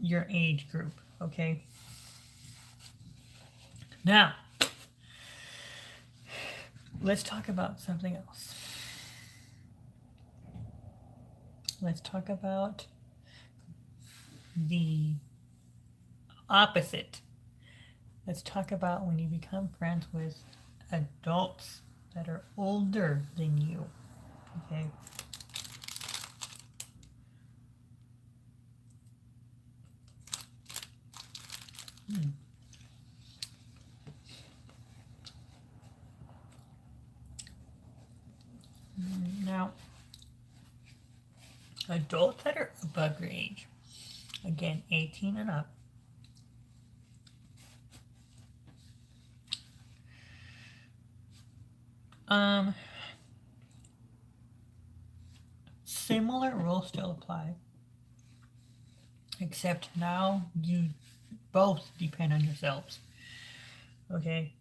your age group, okay? Now, let's talk about something else. Let's talk about the opposite. Let's talk about when you become friends with adults that are older than you, okay? Now, adults that are above your age, again, 18 and up, similar rules still apply, except now you both depend on yourselves, okay?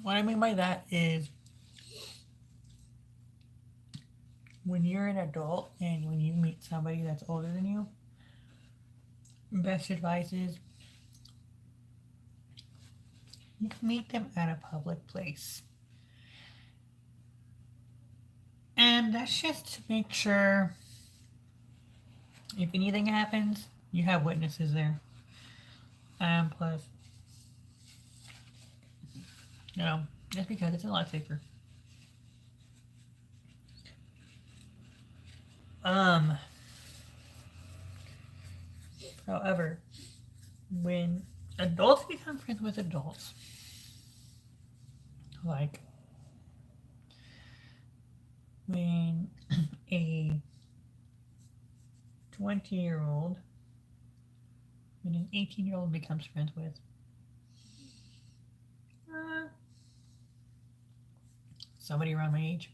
What I mean by that is when you're an adult and when you meet somebody that's older than you, best advice is you can meet them at a public place. And that's just to make sure if anything happens, you have witnesses there. Plus, just because it's a lot safer. However, when adults become friends with adults, like when a 20-year-old, when an 18-year-old becomes friends with somebody around my age,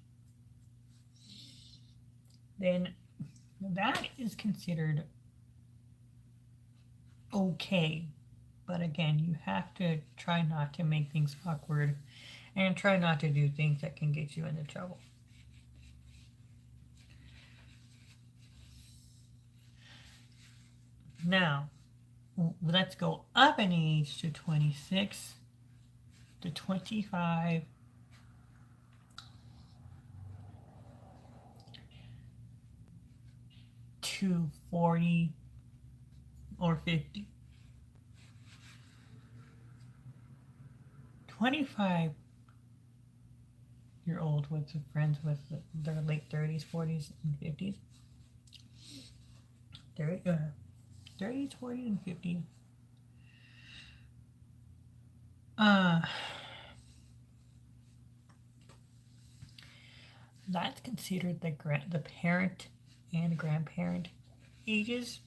then that is considered okay. But again, you have to try not to make things awkward and try not to do things that can get you into trouble. Now, let's go up in age to 26 to 25 to 40 or 50. 25-year-old with friends with their late 30s, 40s, and 50s. 30, 30, 40, and 50. Uh, that's considered the parent and grandparent ages.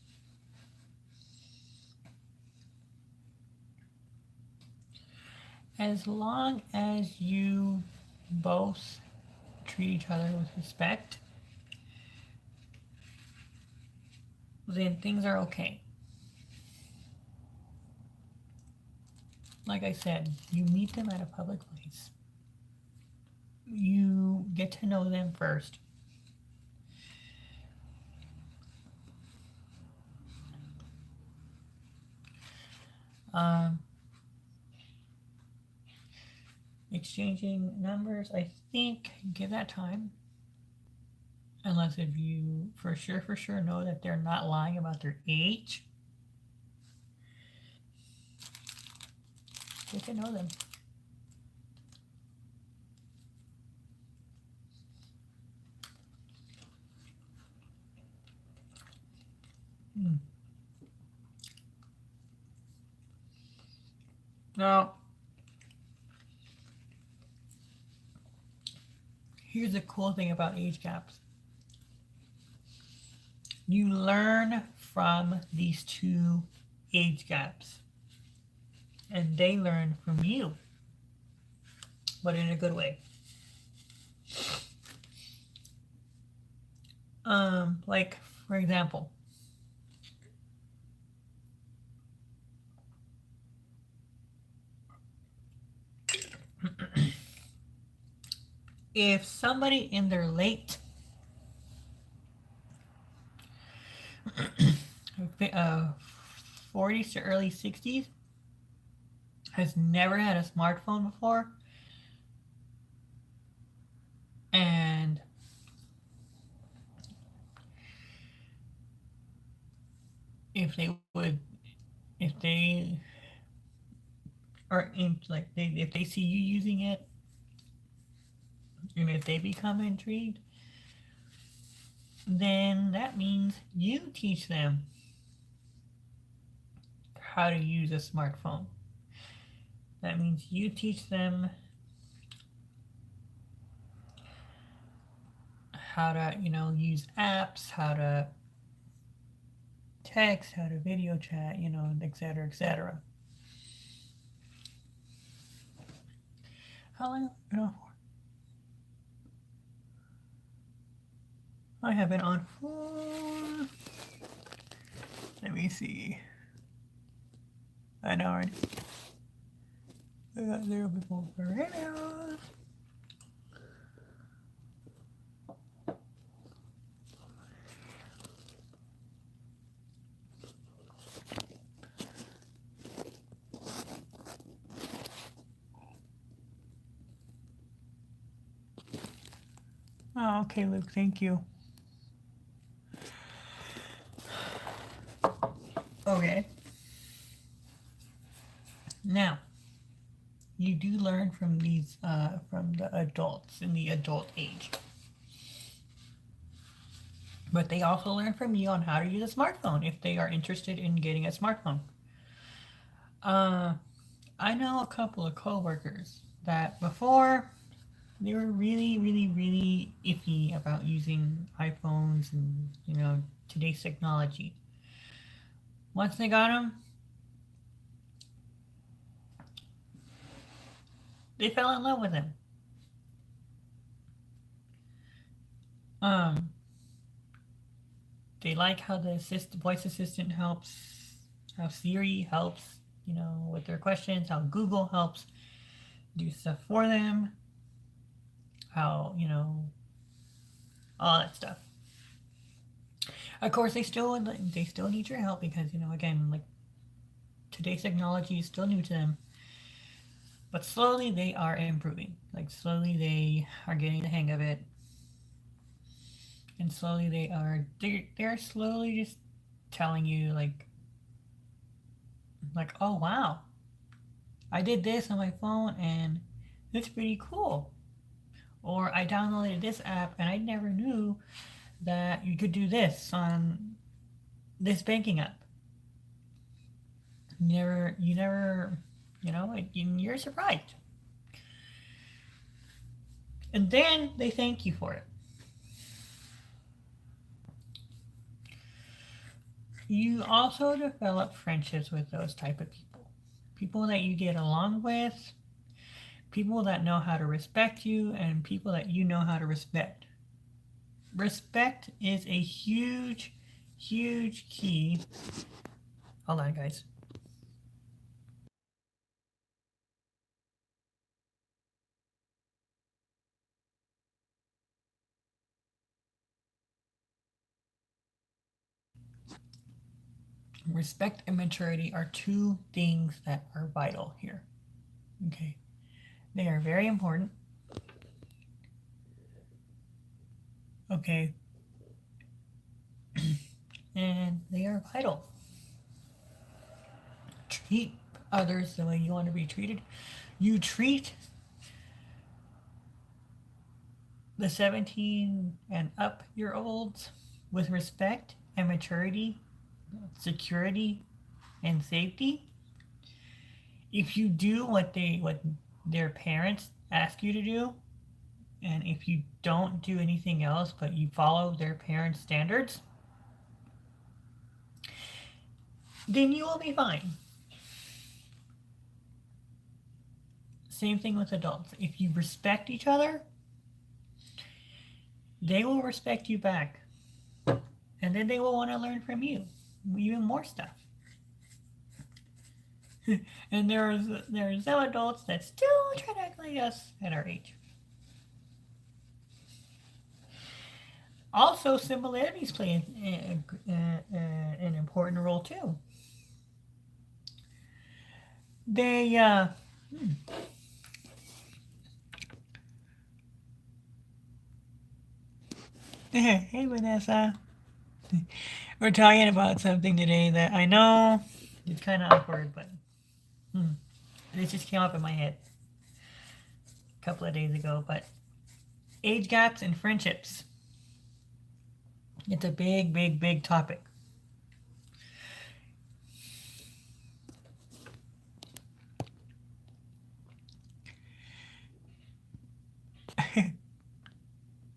As long as you both treat each other with respect, then things are okay. Like I said, you meet them at a public place. You get to know them first. Um, exchanging numbers, I think, give that time. Unless if you for sure know that they're not lying about their age. Get to know them. Now, here's the cool thing about age gaps. You learn from these two age gaps, and they learn from you, but in a good way. Like, for example, if somebody in their late 40s to early 60s has never had a smartphone before, and if they if they see you using it, and if they become intrigued, then that means you teach them how to use a smartphone. That means you teach them how to, use apps, how to text, how to video chat, etc., etc. How long have I been on for? I have been on for, let me see, an hour. I got 0 before right now. Oh, okay, Luke, thank you. Okay. Now, you do learn from these, from the adults in the adult age. But they also learn from you on how to use a smartphone if they are interested in getting a smartphone. I know a couple of coworkers that before they were really, really, really iffy about using iPhones and, today's technology. Once they got them, they fell in love with them. They like how the voice assistant helps, how Siri helps, with their questions, how Google helps do stuff for them, how, all that stuff. Of course, they still need your help because, again, like, today's technology is still new to them. But slowly they are improving. Like, slowly they are getting the hang of it. And slowly they're slowly just telling you, like, oh wow, I did this on my phone and it's pretty cool. Or I downloaded this app and I never knew that you could do this on this banking app. You never, you're surprised. And then they thank you for it. You also develop friendships with those type of people. People that you get along with, people that know how to respect you, and people that you know how to respect. Respect is a huge, huge key. Hold on, guys. Respect and maturity are two things that are vital here. Okay. They are very important. Okay. And they are vital. Treat others the way you want to be treated. You treat the 17 and up year olds with respect and maturity, security, and safety. If you do what their parents ask you to do, and if you don't do anything else but you follow their parents' standards, then you will be fine. Same thing with adults. If you respect each other, they will respect you back. And then they will want to learn from you even more stuff. And there are some adults that still try to act like us at our age. Also, similarities play an important role too. They hey Vanessa, we're talking about something today that I know it's kind of awkward, but it just came up in my head a couple of days ago. But age gaps and friendships. It's a big, big, big topic.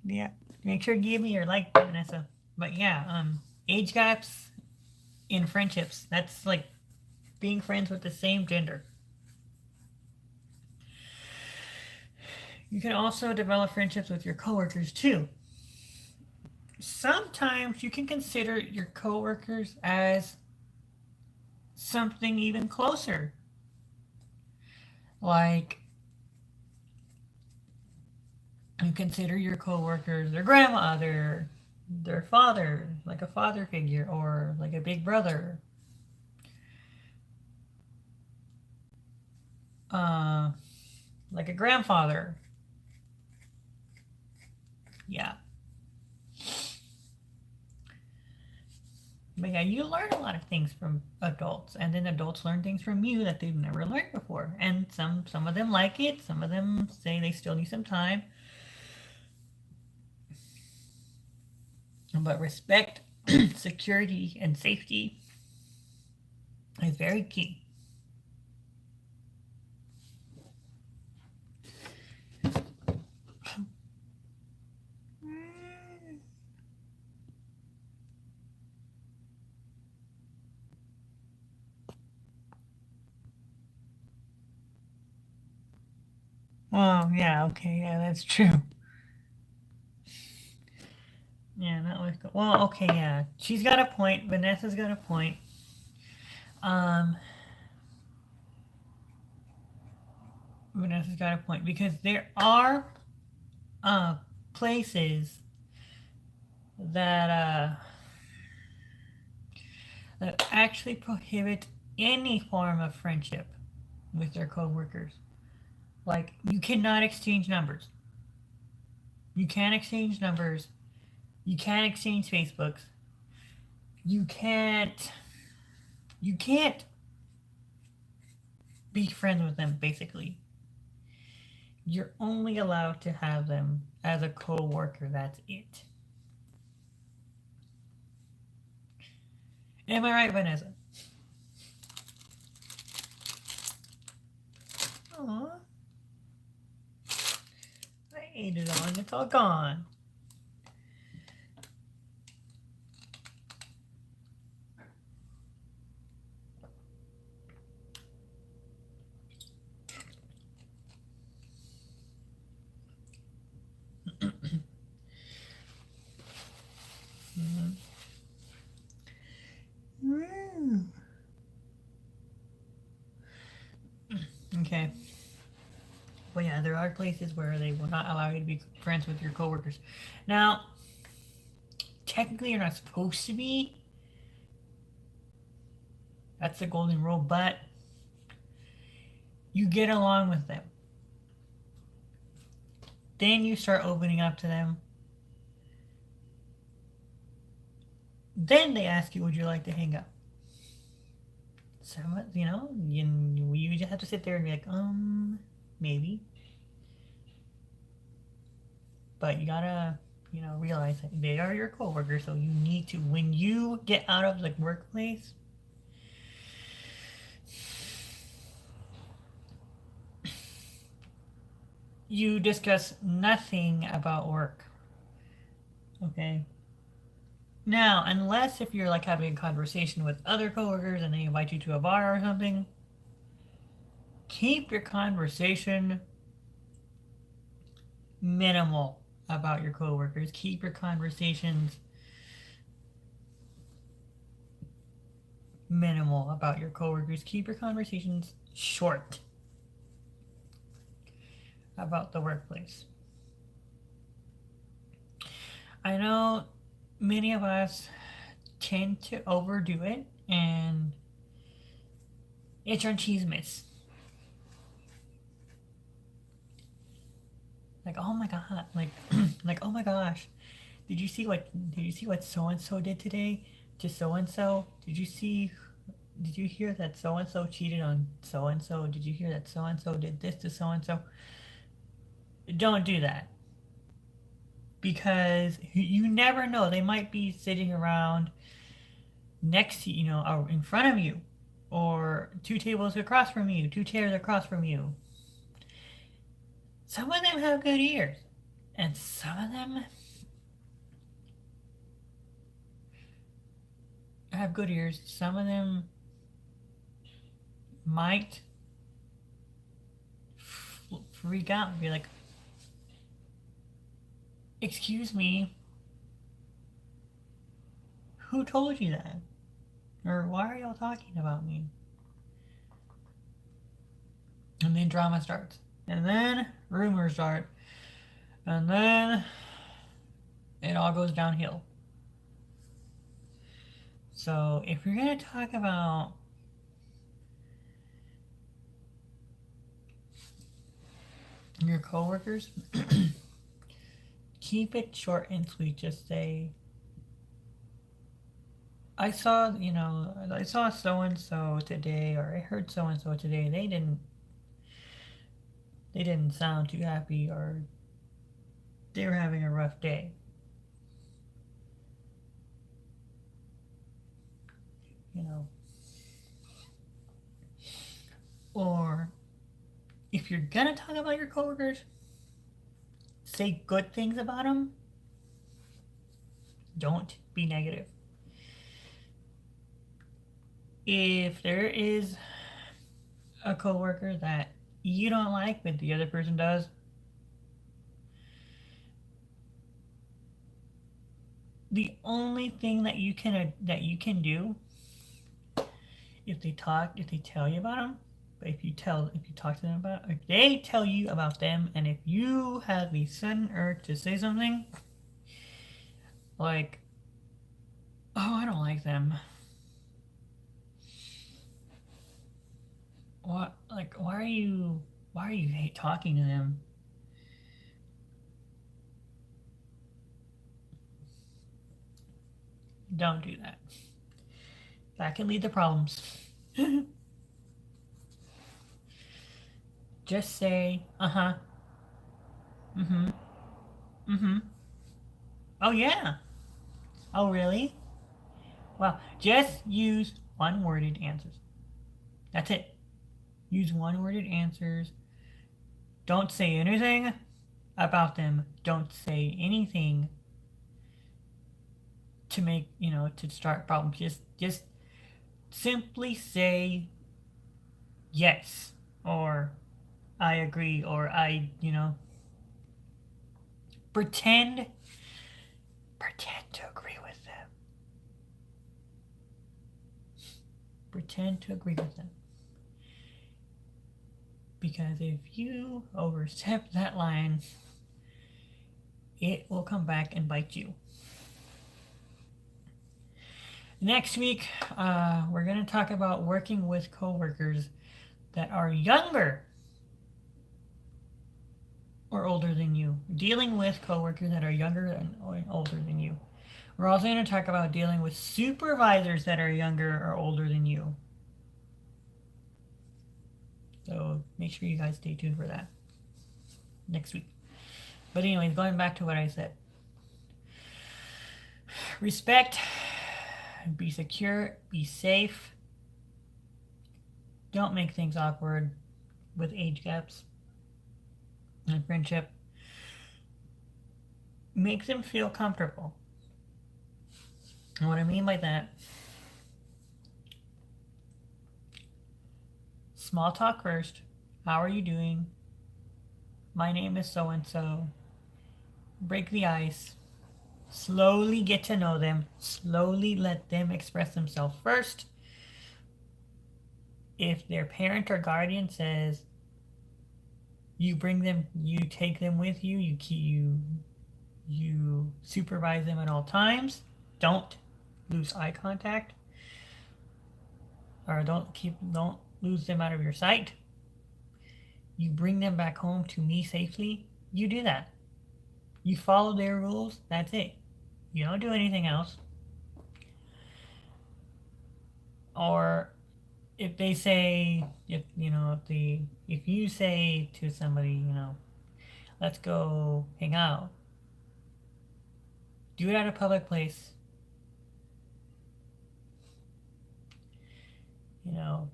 Yeah, make sure to give me your like, Vanessa. But yeah, age gaps in friendships. That's like being friends with the same gender. You can also develop friendships with your coworkers too. Sometimes you can consider your coworkers as something even closer. Like you consider your coworkers their grandma, their father, like a father figure, or like a big brother. Uh, like a grandfather. Yeah. But yeah, you learn a lot of things from adults, and then adults learn things from you that they've never learned before. And some of them like it, some of them say they still need some time. But respect, security, and safety is very key. Well, yeah, okay, yeah, that's true. Yeah, that was good. Well, okay, yeah, she's got a point. Vanessa's got a point. Um, Vanessa's got a point because there are uh places that that actually prohibit any form of friendship with their coworkers. Like you cannot exchange numbers. You can't exchange numbers. You can't exchange Facebooks. You can't you can't be friends with them basically. You're only allowed to have them as a coworker. That's it. Am I right, Vanessa? Aw, I ate it all and it's all gone. Mm. Okay. Well, yeah, there are places where they will not allow you to be friends with your coworkers. Now, technically, you're not supposed to be. That's the golden rule, but you get along with them. Then you start opening up to them. Then they ask you, would you like to hang out? Some, you just have to sit there and be like, maybe. But you gotta, realize that they are your coworkers, so you need to, when you get out of the workplace, you discuss nothing about work. Okay? Now, unless if you're like having a conversation with other coworkers and they invite you to a bar or something, keep your conversation minimal about your coworkers. Keep your conversations minimal about your coworkers. Keep your conversations short about the workplace. I know many of us tend to overdo it and it's our chismes. Like, oh my god, like oh my gosh. Did you see what so and so did today to so and so? Did you hear that so and so cheated on so and so? Did you hear that so and so did this to so and so? Don't do that. Because you never know. They might be sitting around next to or in front of you, or two tables across from you, two chairs across from you. Some of them have good ears, and some of them have good ears. Some of them might freak out and be like, "Excuse me, who told you that?" Or why are y'all talking about me? And then drama starts. And then rumors start. And then it all goes downhill. So if you're going to talk about your coworkers, keep it short and sweet. Just say, I saw so and so today, or I heard so and so today. They didn't sound too happy, or they were having a rough day. You know, or if you're gonna talk about your coworkers, say good things about them. Don't be negative. If there is a coworker that you don't like, but the other person does, the only thing that you can do, if they tell you about them, but if you talk to them about, if they tell you about them, and if you have the sudden urge to say something like, "Oh, I don't like them," what, like, why are you hate talking to them? Don't do that. That can lead to problems. Just say, uh-huh, mm-hmm, mm-hmm. Oh yeah. Oh really? Well, just use one-worded answers. That's it. Use one-worded answers. Don't say anything about them. Don't say anything to make, to start problems. Just simply say yes or I agree or pretend to agree with them. Pretend to agree with them. Because if you overstep that line, it will come back and bite you. Next week, we're going to talk about working with coworkers that are younger or older than you. Dealing with coworkers that are younger and older than you. We're also going to talk about dealing with supervisors that are younger or older than you. So make sure you guys stay tuned for that next week. But anyways, going back to what I said. Respect, be secure, be safe. Don't make things awkward with age gaps and friendship. Make them feel comfortable. And what I mean by that, small talk first. How are you doing? My name is so and so. Break the ice. Slowly get to know them. Slowly let them express themselves first. If their parent or guardian says you bring them, you take them with you, you supervise them at all times. Don't lose eye contact. Or don't lose them out of your sight. You bring them back home to me safely. You do that. You follow their rules. That's it. You don't do anything else. Or if they say, if you say to somebody, let's go hang out, do it at a public place.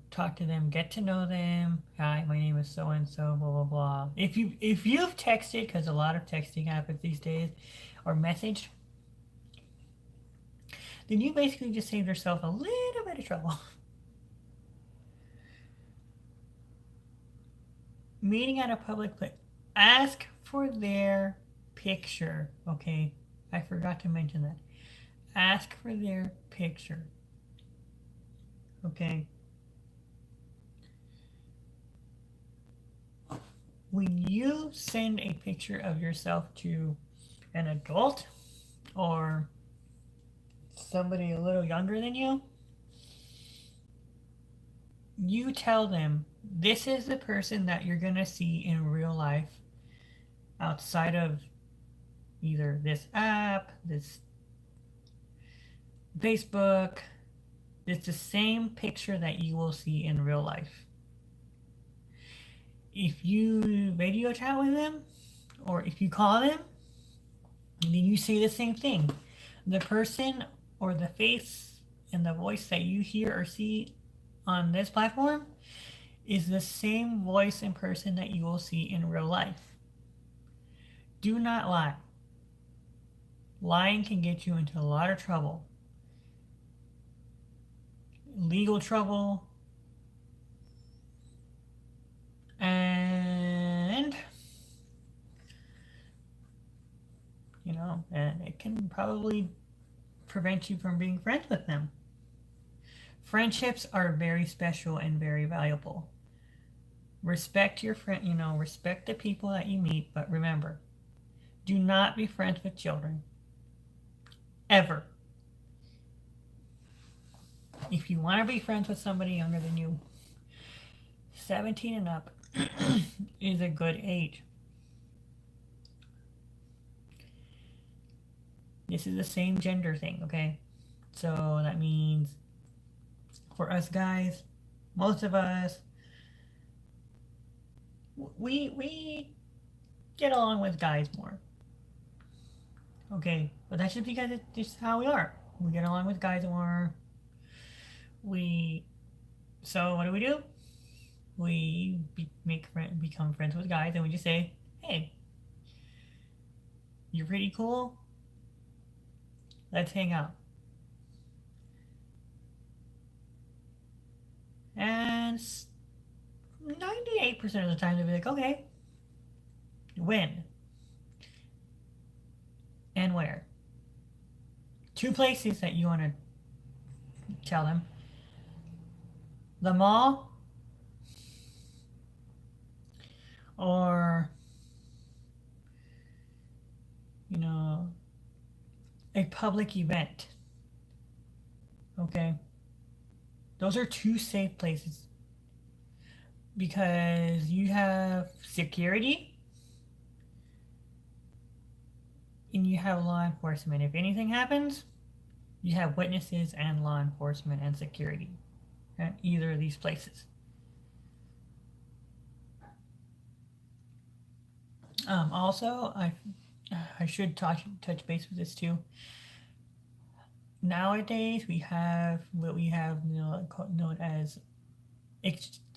Talk to them, get to know them. Hi, my name is so and so, blah blah blah. If you've texted, because a lot of texting happens these days, or messaged, then you basically just saved yourself a little bit of trouble. Meeting at a public place. Ask for their picture, okay? I forgot to mention that. Ask for their picture, okay? When you send a picture of yourself to an adult or somebody a little younger than you, you tell them this is the person that you're going to see in real life outside of either this app, this Facebook. It's the same picture that you will see in real life. If you video chat with them or if you call them, then you say the same thing. The person or the face and the voice that you hear or see on this platform is the same voice and person that you will see in real life. Do not lie. Lying can get you into a lot of trouble. Legal trouble. And and it can probably prevent you from being friends with them. Friendships are very special and very valuable. Respect your friend, respect the people that you meet, but remember, do not be friends with children. Ever. If you want to be friends with somebody younger than you, 17 and up is a good age. This is the same gender thing, okay? So that means for us guys, most of us, we get along with guys more. Okay, but that's just because it's just how we are. We get along with guys more. We So what do? Become friends with guys, and we just say, "Hey, you're pretty cool. Let's hang out." And 98% of the time, they'll be like, "Okay, when and where?" Two places that you want to tell them: the mall or you know a public event. Okay, those are two safe places because you have security and you have law enforcement. If anything happens, you have witnesses and law enforcement and security at either of these places. Also, I should touch base with this too. Nowadays, we have what we have known as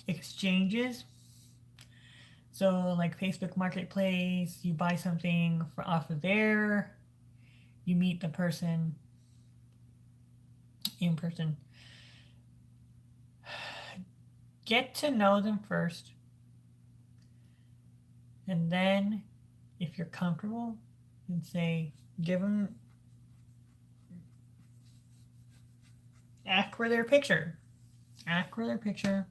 exchanges. So, like Facebook Marketplace, you buy something off of there, you meet the person in person. Get to know them first, and then, if you're comfortable, and say, give them, ask for their picture. Ask for their picture,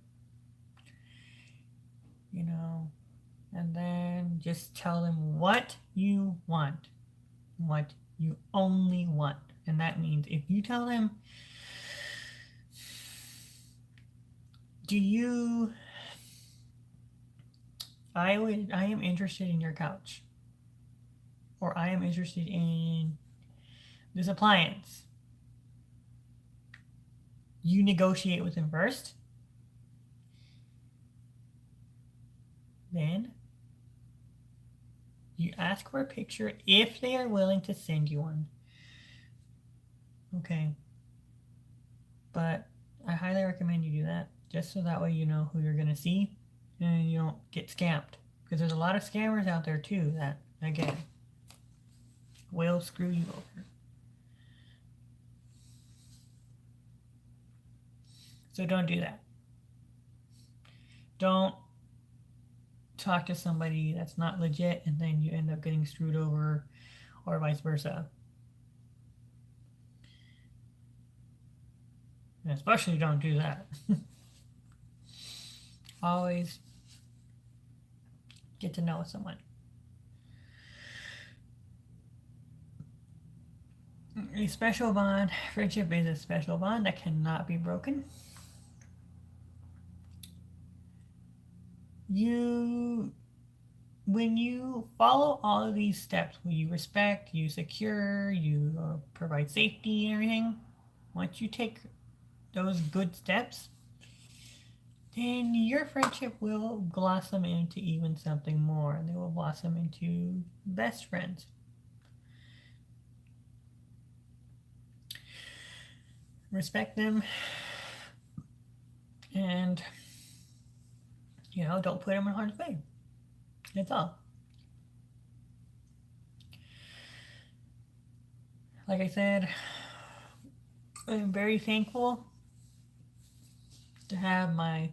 and then just tell them what you want, what you only want. And that means if you tell them, I am interested in your couch, or I am interested in this appliance. You negotiate with them first. Then you ask for a picture if they are willing to send you one. Okay. But I highly recommend you do that, just so that way you know who you're going to see and you don't get scammed. Because there's a lot of scammers out there too that, again, will screw you over. So don't do that. Don't talk to somebody that's not legit and then you end up getting screwed over, or vice versa. And especially don't do that. Always get to know someone. A special bond, friendship is a special bond that cannot be broken. When you follow all of these steps, when you respect, you secure, you provide safety and everything, once you take those good steps, then your friendship will blossom into even something more. They will blossom into best friends. Respect them, and don't put them in harm's way. That's all. Like I said, I'm very thankful to have my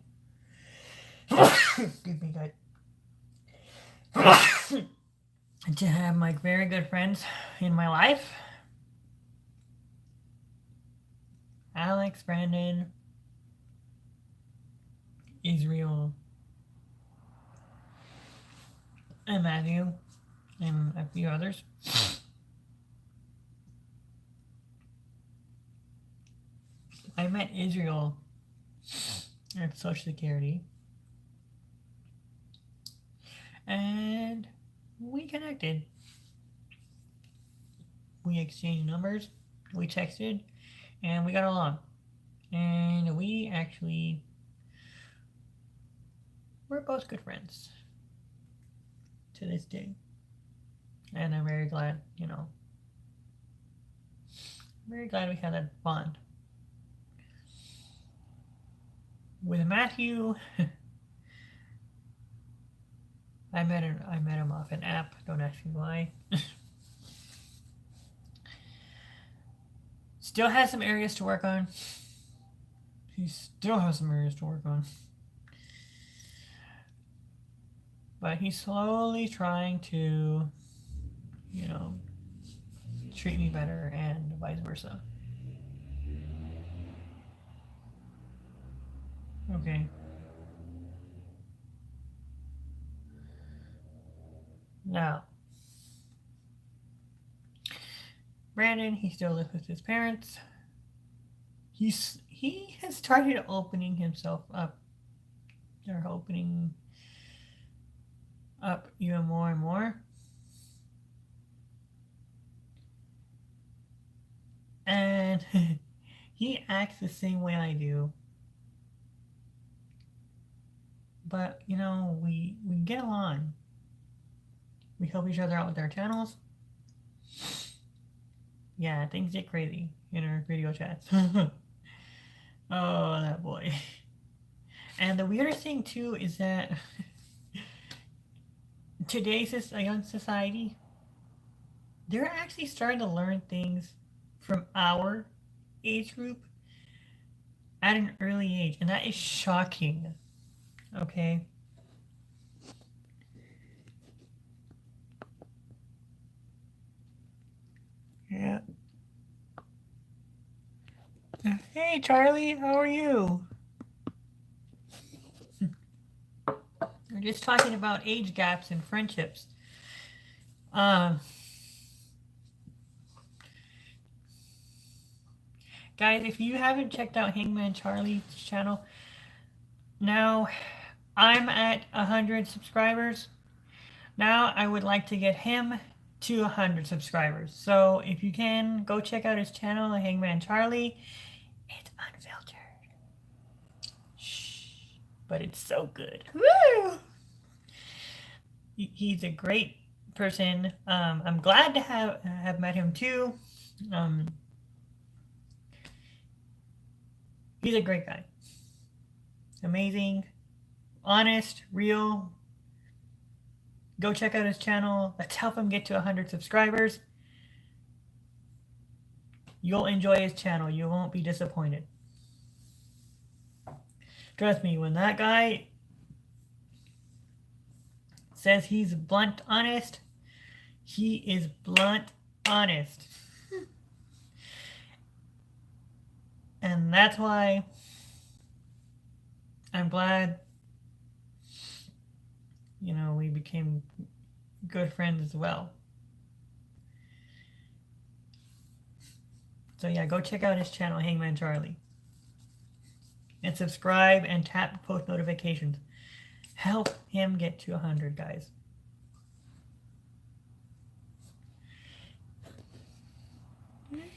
excuse me, guys. To have my very good friends in my life. Alex, Brandon, Israel, and Matthew, and a few others. I met Israel at Social Security, and we connected. We exchanged numbers, we texted, and we got along. And we're both good friends to this day. And I'm very glad, very glad we had that bond. With Matthew, I met him off an app. Don't ask me why. Still has some areas to work on. He still has some areas to work on. But he's slowly trying to, you know, treat me better and vice versa. Okay. Now, Brandon, he still lives with his parents. He has started opening himself up. They're opening up even more and more. And he acts the same way I do. But, you know, we get along. We help each other out with our channels. Yeah, things get crazy in our video chats. Oh, that boy. And the weirdest thing, too, is that today's young society, they're actually starting to learn things from our age group at an early age. And that is shocking. Okay? Yeah. Hey, Charlie, how are you? We're just talking about age gaps and friendships. Guys, if you haven't checked out Hangman Charlie's channel, now I'm at 100 subscribers. Now I would like to get him to 100 subscribers. So if you can, go check out his channel, Hangman Charlie. It's unfiltered. Shh. But it's so good. Woo! He's a great person. I'm glad to have met him too. He's a great guy. Amazing, honest, real. Go check out his channel. Let's help him get to 100 subscribers. You'll enjoy his channel. You won't be disappointed. Trust me, when that guy says he's blunt honest, he is blunt honest. And that's why I'm glad, you know, we became good friends as well. So yeah, go check out his channel, Hangman Charlie. And subscribe and tap post notifications. Help him get to 100, guys.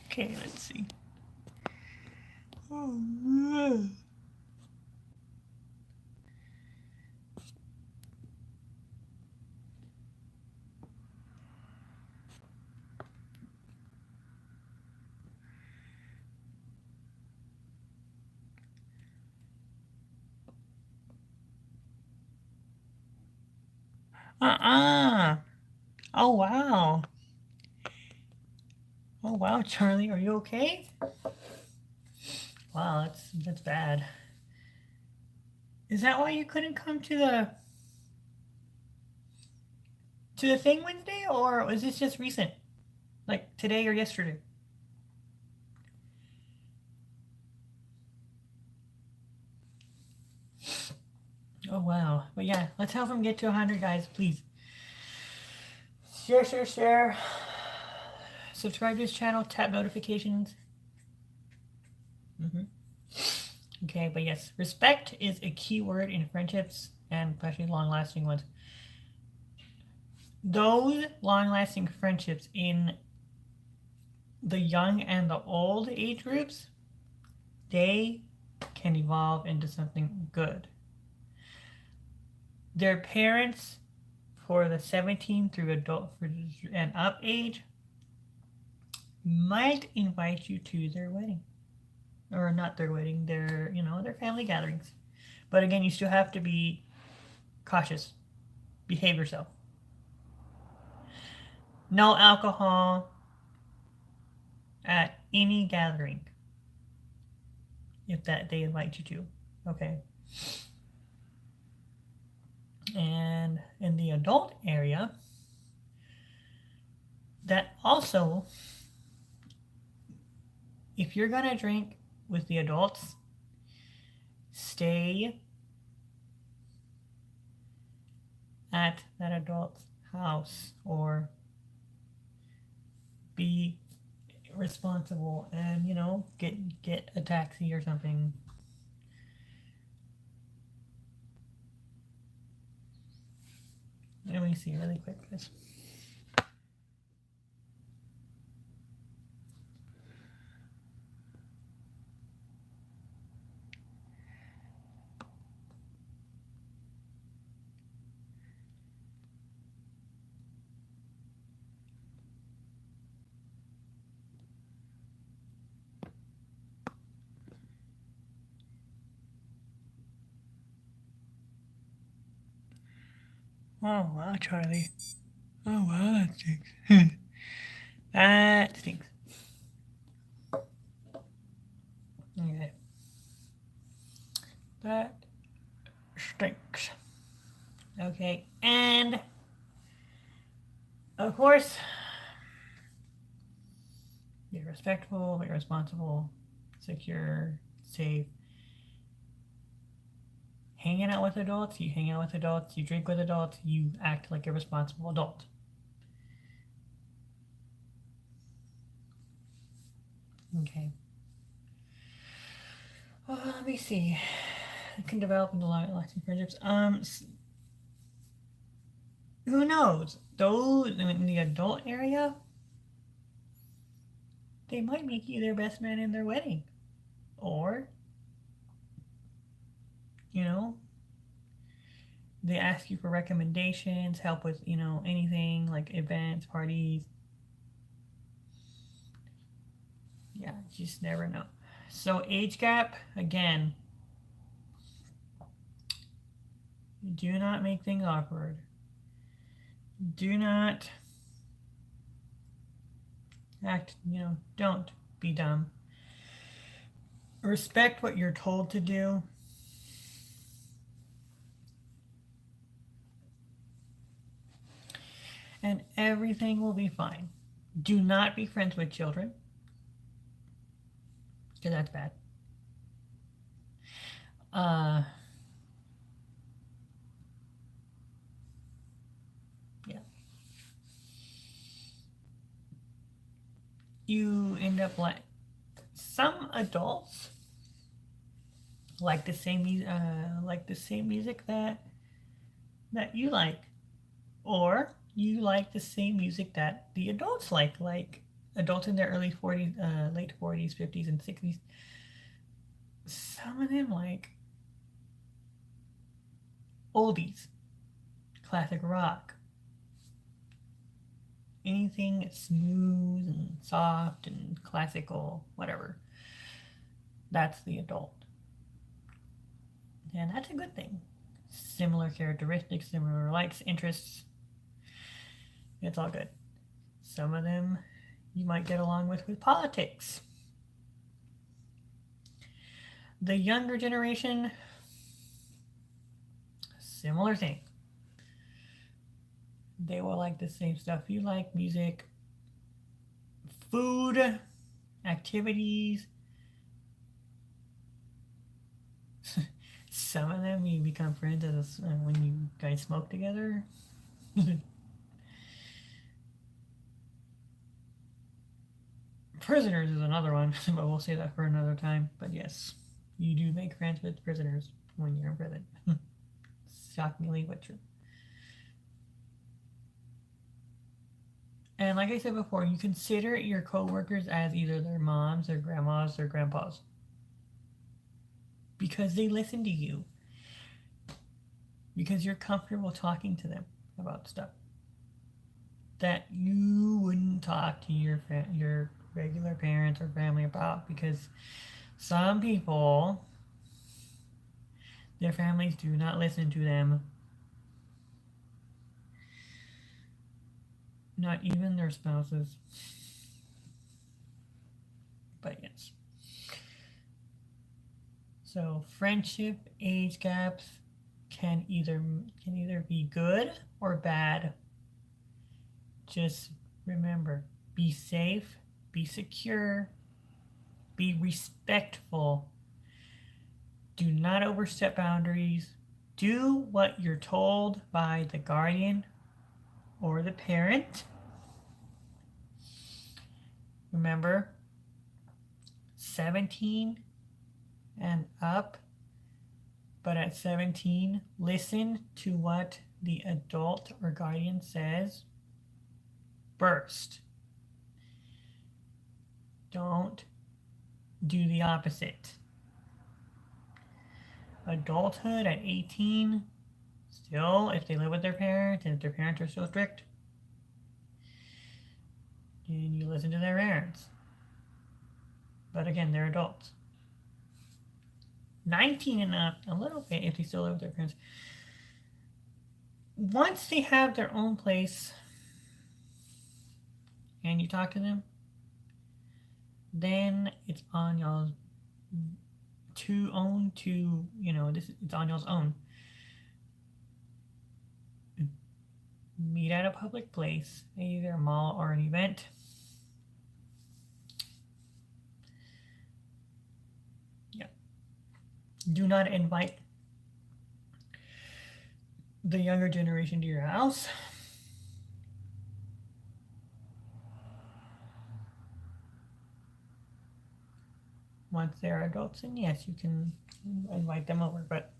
Okay, let's see. Oh, Oh, wow. Oh, wow, Charlie, are you okay? Wow, that's bad. Is that why you couldn't come to the thing Wednesday, or was this just recent? Like today or yesterday? Oh, wow. But yeah, let's help him get to 100, guys, please. Share. Subscribe to his channel, tap notifications. Okay, but yes, respect is a key word in friendships, and especially long-lasting ones. Those long-lasting friendships in the young and the old age groups, they can evolve into something good. Their parents, for the 17 through adult and up age, might invite you to their wedding. Or not their wedding, their family gatherings. But again, you still have to be cautious. Behave yourself. No alcohol at any gathering if that they invite you to. Okay. And in the adult area, that also, if you're gonna drink with the adults, stay at that adult's house or be responsible and get a taxi or something. Let me see really quick, guys. Oh wow, Charlie. Oh wow, that stinks. That stinks. Okay. That stinks. Okay, and of course, be respectful, be responsible, secure, safe. Hanging out with adults, you hang out with adults, you drink with adults, you act like a responsible adult. Okay. Let me see. I can develop into lasting friendships. Who knows? Those in the adult area, they might make you their best man in their wedding. Or, you know, they ask you for recommendations, help with, anything like events, parties. Yeah, you just never know. So, age gap, again, do not make things awkward. Do not act, don't be dumb. Respect what you're told to do. And everything will be fine. Do not be friends with children, because that's bad. Yeah. You end up like some adults like the same music that you like, or you like the same music that the adults like adults in their early 40s, late 40s, 50s, and 60s. Some of them like oldies, classic rock, anything smooth and soft and classical, whatever. That's the adult. And that's a good thing. Similar characteristics, similar likes, interests. It's all good. Some of them you might get along with politics. The younger generation, similar thing. They will like the same stuff you like: music, food, activities. Some of them you become friends when you guys smoke together. Prisoners is another one, but we'll say that for another time. But yes, you do make friends with prisoners when you're in prison. Shockingly, but true. And like I said before, you consider your coworkers as either their moms, their grandmas, their grandpas. Because they listen to you. Because you're comfortable talking to them about stuff that you wouldn't talk to your regular parents or family about, because some people, their families do not listen to them, not even their spouses. But yes. So friendship age gaps can either be good or bad. Just remember, be safe, be secure, be respectful. Do not overstep boundaries. Do what you're told by the guardian or the parent. Remember, 17 and up, but at 17, listen to what the adult or guardian says first. Don't do the opposite. Adulthood at 18, still, if they live with their parents and if their parents are so strict, then you listen to their parents. But again, they're adults. 19 and up, a little bit if they still live with their parents. Once they have their own place and you talk to them, then it's on y'all's it's on y'all's own. Meet at a public place, either a mall or an event. Yeah. Do not invite the younger generation to your house. Once they're adults, and yes, you can invite them over, but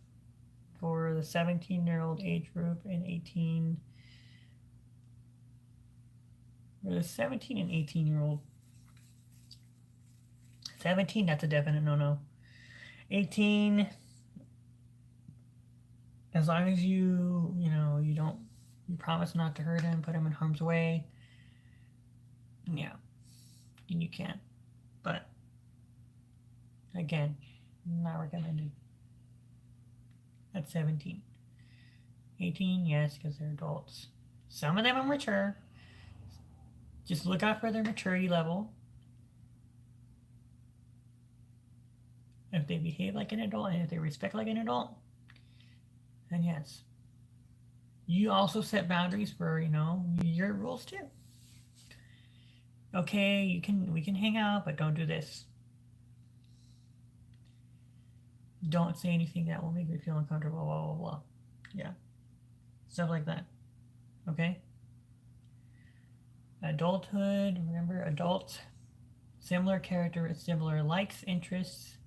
for the 17-year-old age group and 18, or the 17 and 18-year-old, 17, that's a definite no-no. 18, as long as you promise not to hurt him, put him in harm's way, yeah, and you can. But again, not recommended at 17. 18, yes, because they're adults. Some of them are mature. Just look out for their maturity level. If they behave like an adult and if they respect like an adult, then yes. You also set boundaries for, your rules too. Okay, we can hang out, but don't do this. Don't say anything that will make me feel uncomfortable, blah, blah, blah. Yeah. Stuff like that. Okay? Adulthood, remember, adults, similar character, similar likes, interests,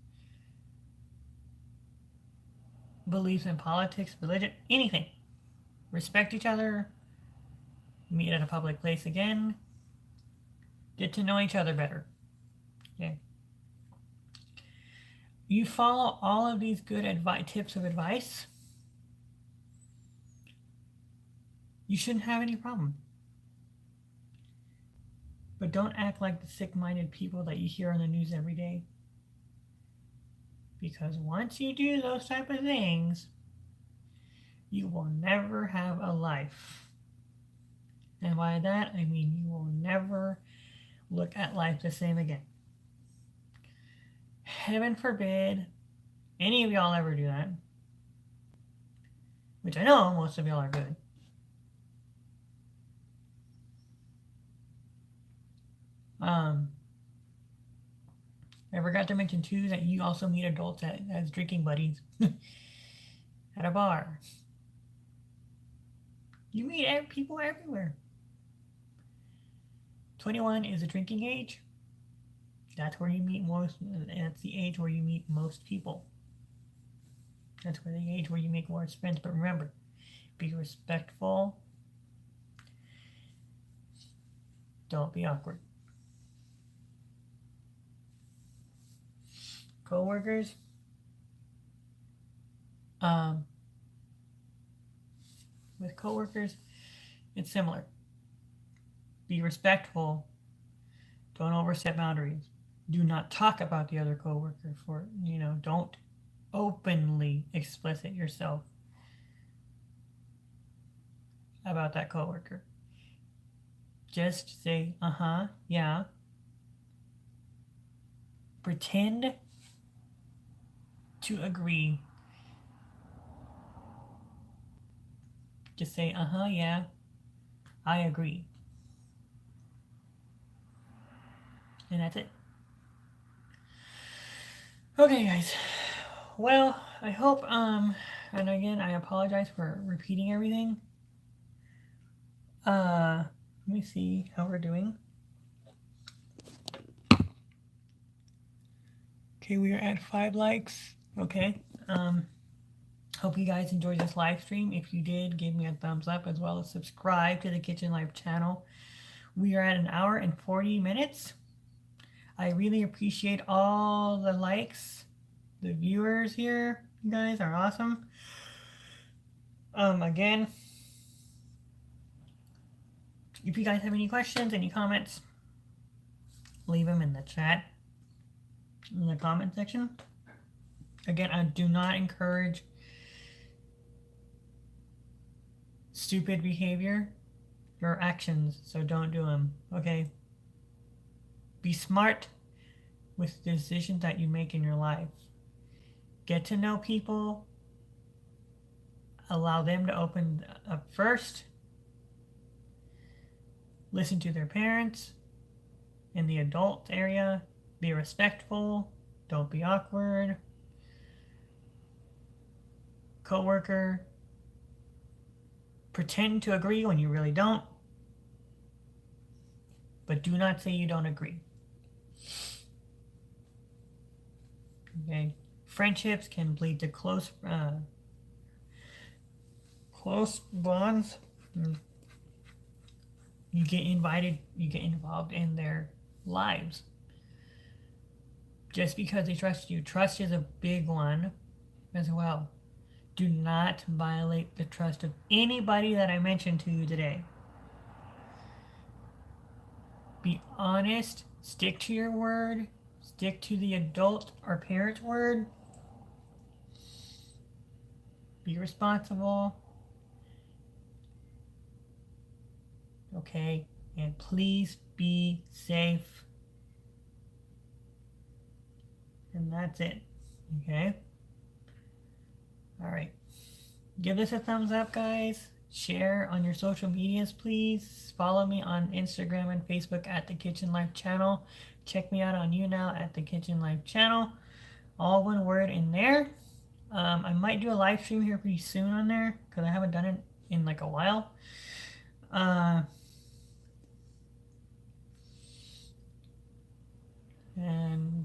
beliefs in politics, religion, anything. Respect each other. Meet at a public place again. Get to know each other better. Okay? You follow all of these good tips of advice, you shouldn't have any problem. But don't act like the sick-minded people that you hear on the news every day. Because once you do those type of things, you will never have a life. And by that, I mean you will never look at life the same again. Heaven forbid any of y'all ever do that. Which I know most of y'all are good. I forgot to mention too that you also meet adults as drinking buddies at a bar. You meet people everywhere. 21 is a drinking age. That's where you meet most. That's the age where you meet most people. That's where the age where you make more friends. But remember, be respectful. Don't be awkward. Co-workers. With co-workers, it's similar. Be respectful. Don't overstep boundaries. Do not talk about the other coworker for, don't openly explicit yourself about that coworker. Just say, yeah. Pretend to agree. Just say, yeah, I agree. And that's it. Okay, guys. Well, I hope, and again, I apologize for repeating everything. Let me see how we're doing. Okay, we are at 5 likes. Okay. Hope you guys enjoyed this live stream. If you did, give me a thumbs up as well as subscribe to the Kitchen Life channel. We are at 1 hour and 40 minutes. I really appreciate all the likes. The viewers here, you guys are awesome. Again, if you guys have any questions, any comments, leave them in the chat, in the comment section. Again, I do not encourage stupid behavior or actions, so don't do them, okay? Be smart with the decisions that you make in your life. Get to know people. Allow them to open up first. Listen to their parents in the adult area. Be respectful. Don't be awkward. Coworker. Pretend to agree when you really don't. But do not say you don't agree. Okay. Friendships can lead to close bonds. You get involved in their lives. Just because they trust you. Trust is a big one as well. Do not violate the trust of anybody that I mentioned to you today. Be honest. Stick to your word. Stick to the adult or parent's word. Be responsible. Okay? And please be safe. And that's it. Okay? Alright. Give this a thumbs up, guys. Share on your social medias, please. Follow me on Instagram and Facebook at the Kitchen Life channel. Check me out on YouNow at the Kitchen Life channel. All one word in there. I might do a live stream here pretty soon on there because I haven't done it in like a while. And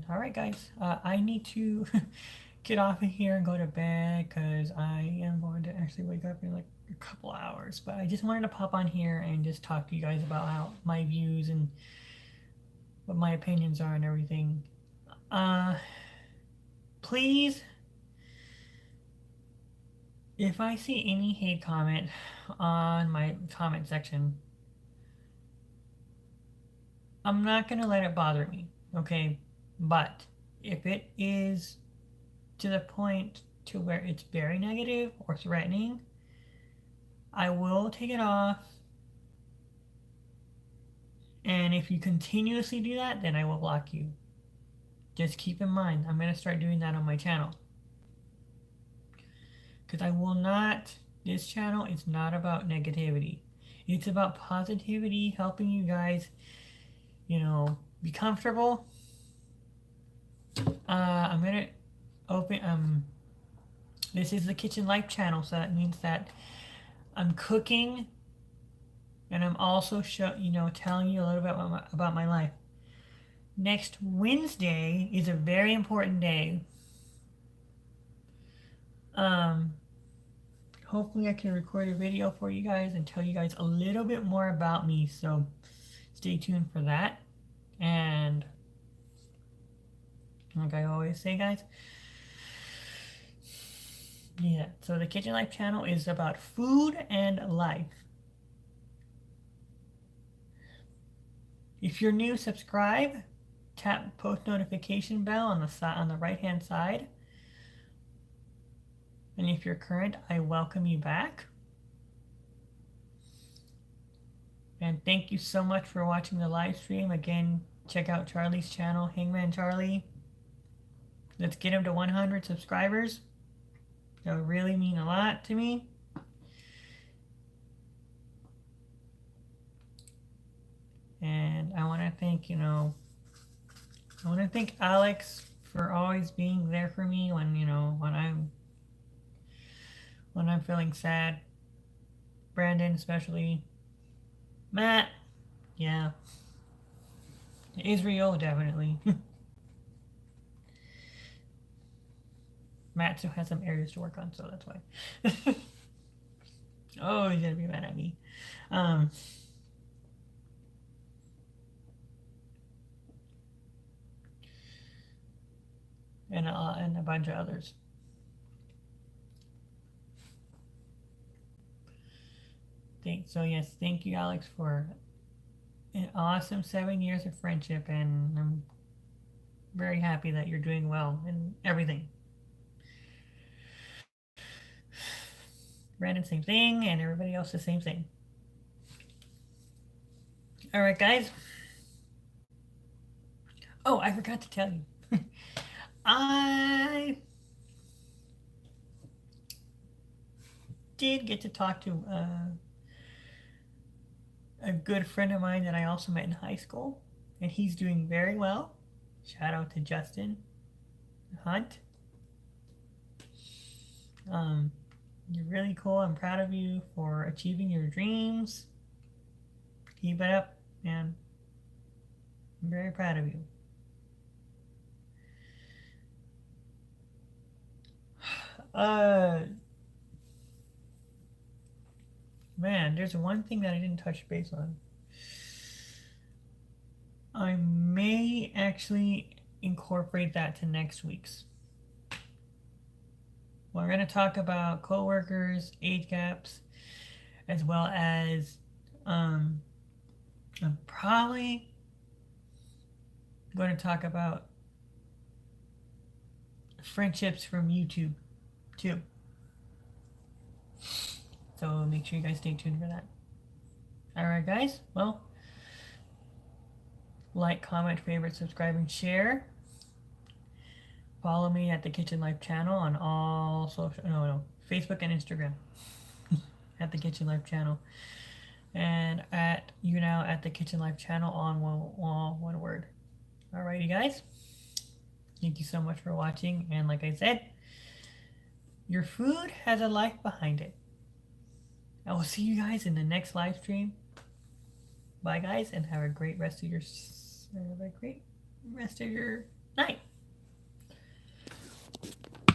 alright, guys. I need to get off of here and go to bed because I am going to actually wake up in like a couple hours. But I just wanted to pop on here and just talk to you guys about how my views and what my opinions are and everything. Please, if I see any hate comment on my comment section, I'm not going to let it bother me, okay? But if it is to the point to where it's very negative or threatening, I will take it off. And if you continuously do that, then I will block you. Just keep in mind, I'm going to start doing that on my channel. Because I will not, this channel is not about negativity. It's about positivity, helping you guys, be comfortable. I'm going to open, this is the Kitchen Life channel, so that means that I'm cooking and I'm also telling you a little bit about my life. Next Wednesday is a very important day. Hopefully I can record a video for you guys and tell you guys a little bit more about me, so stay tuned for that. And like I always say, guys, yeah, so the Kitchen Life channel is about food and life. If you're new, subscribe. Tap post notification bell on the side on the right hand side. And if you're current, I welcome you back. And thank you so much for watching the live stream. Again, check out Charlie's channel, Hangman Charlie. Let's get him to 100 subscribers. That would really mean a lot to me. And I want to thank, I want to thank Alex for always being there for me when, when I'm feeling sad. Brandon especially. Matt, yeah. Israel, definitely. Matt still has some areas to work on, so that's why. Oh, he's gonna be mad at me. And a bunch of others. So yes, thank you, Alex, for an awesome 7 years of friendship, and I'm very happy that you're doing well in everything. Brandon, same thing, and everybody else the same thing. All right, guys. Oh, I forgot to tell you. I did get to talk to a good friend of mine that I also met in high school, and he's doing very well. Shout out to Justin Hunt. You're really cool. I'm proud of you for achieving your dreams. Keep it up, man. I'm very proud of you. Man, there's one thing that I didn't touch base on. I may actually incorporate that to next week's. We're going to talk about coworkers, age gaps, as well as I'm probably going to talk about friendships from YouTube too. So make sure you guys stay tuned for that. Alright guys, well, like, comment, favorite, subscribe, and share. Follow me at the Kitchen Life channel on all social, Facebook and Instagram at the Kitchen Life channel. And at YouNow at the Kitchen Life channel on one word. Alrighty guys, thank you so much for watching, and like I said, your food has a life behind it. I will see you guys in the next live stream. Bye guys, and have a great rest of your night.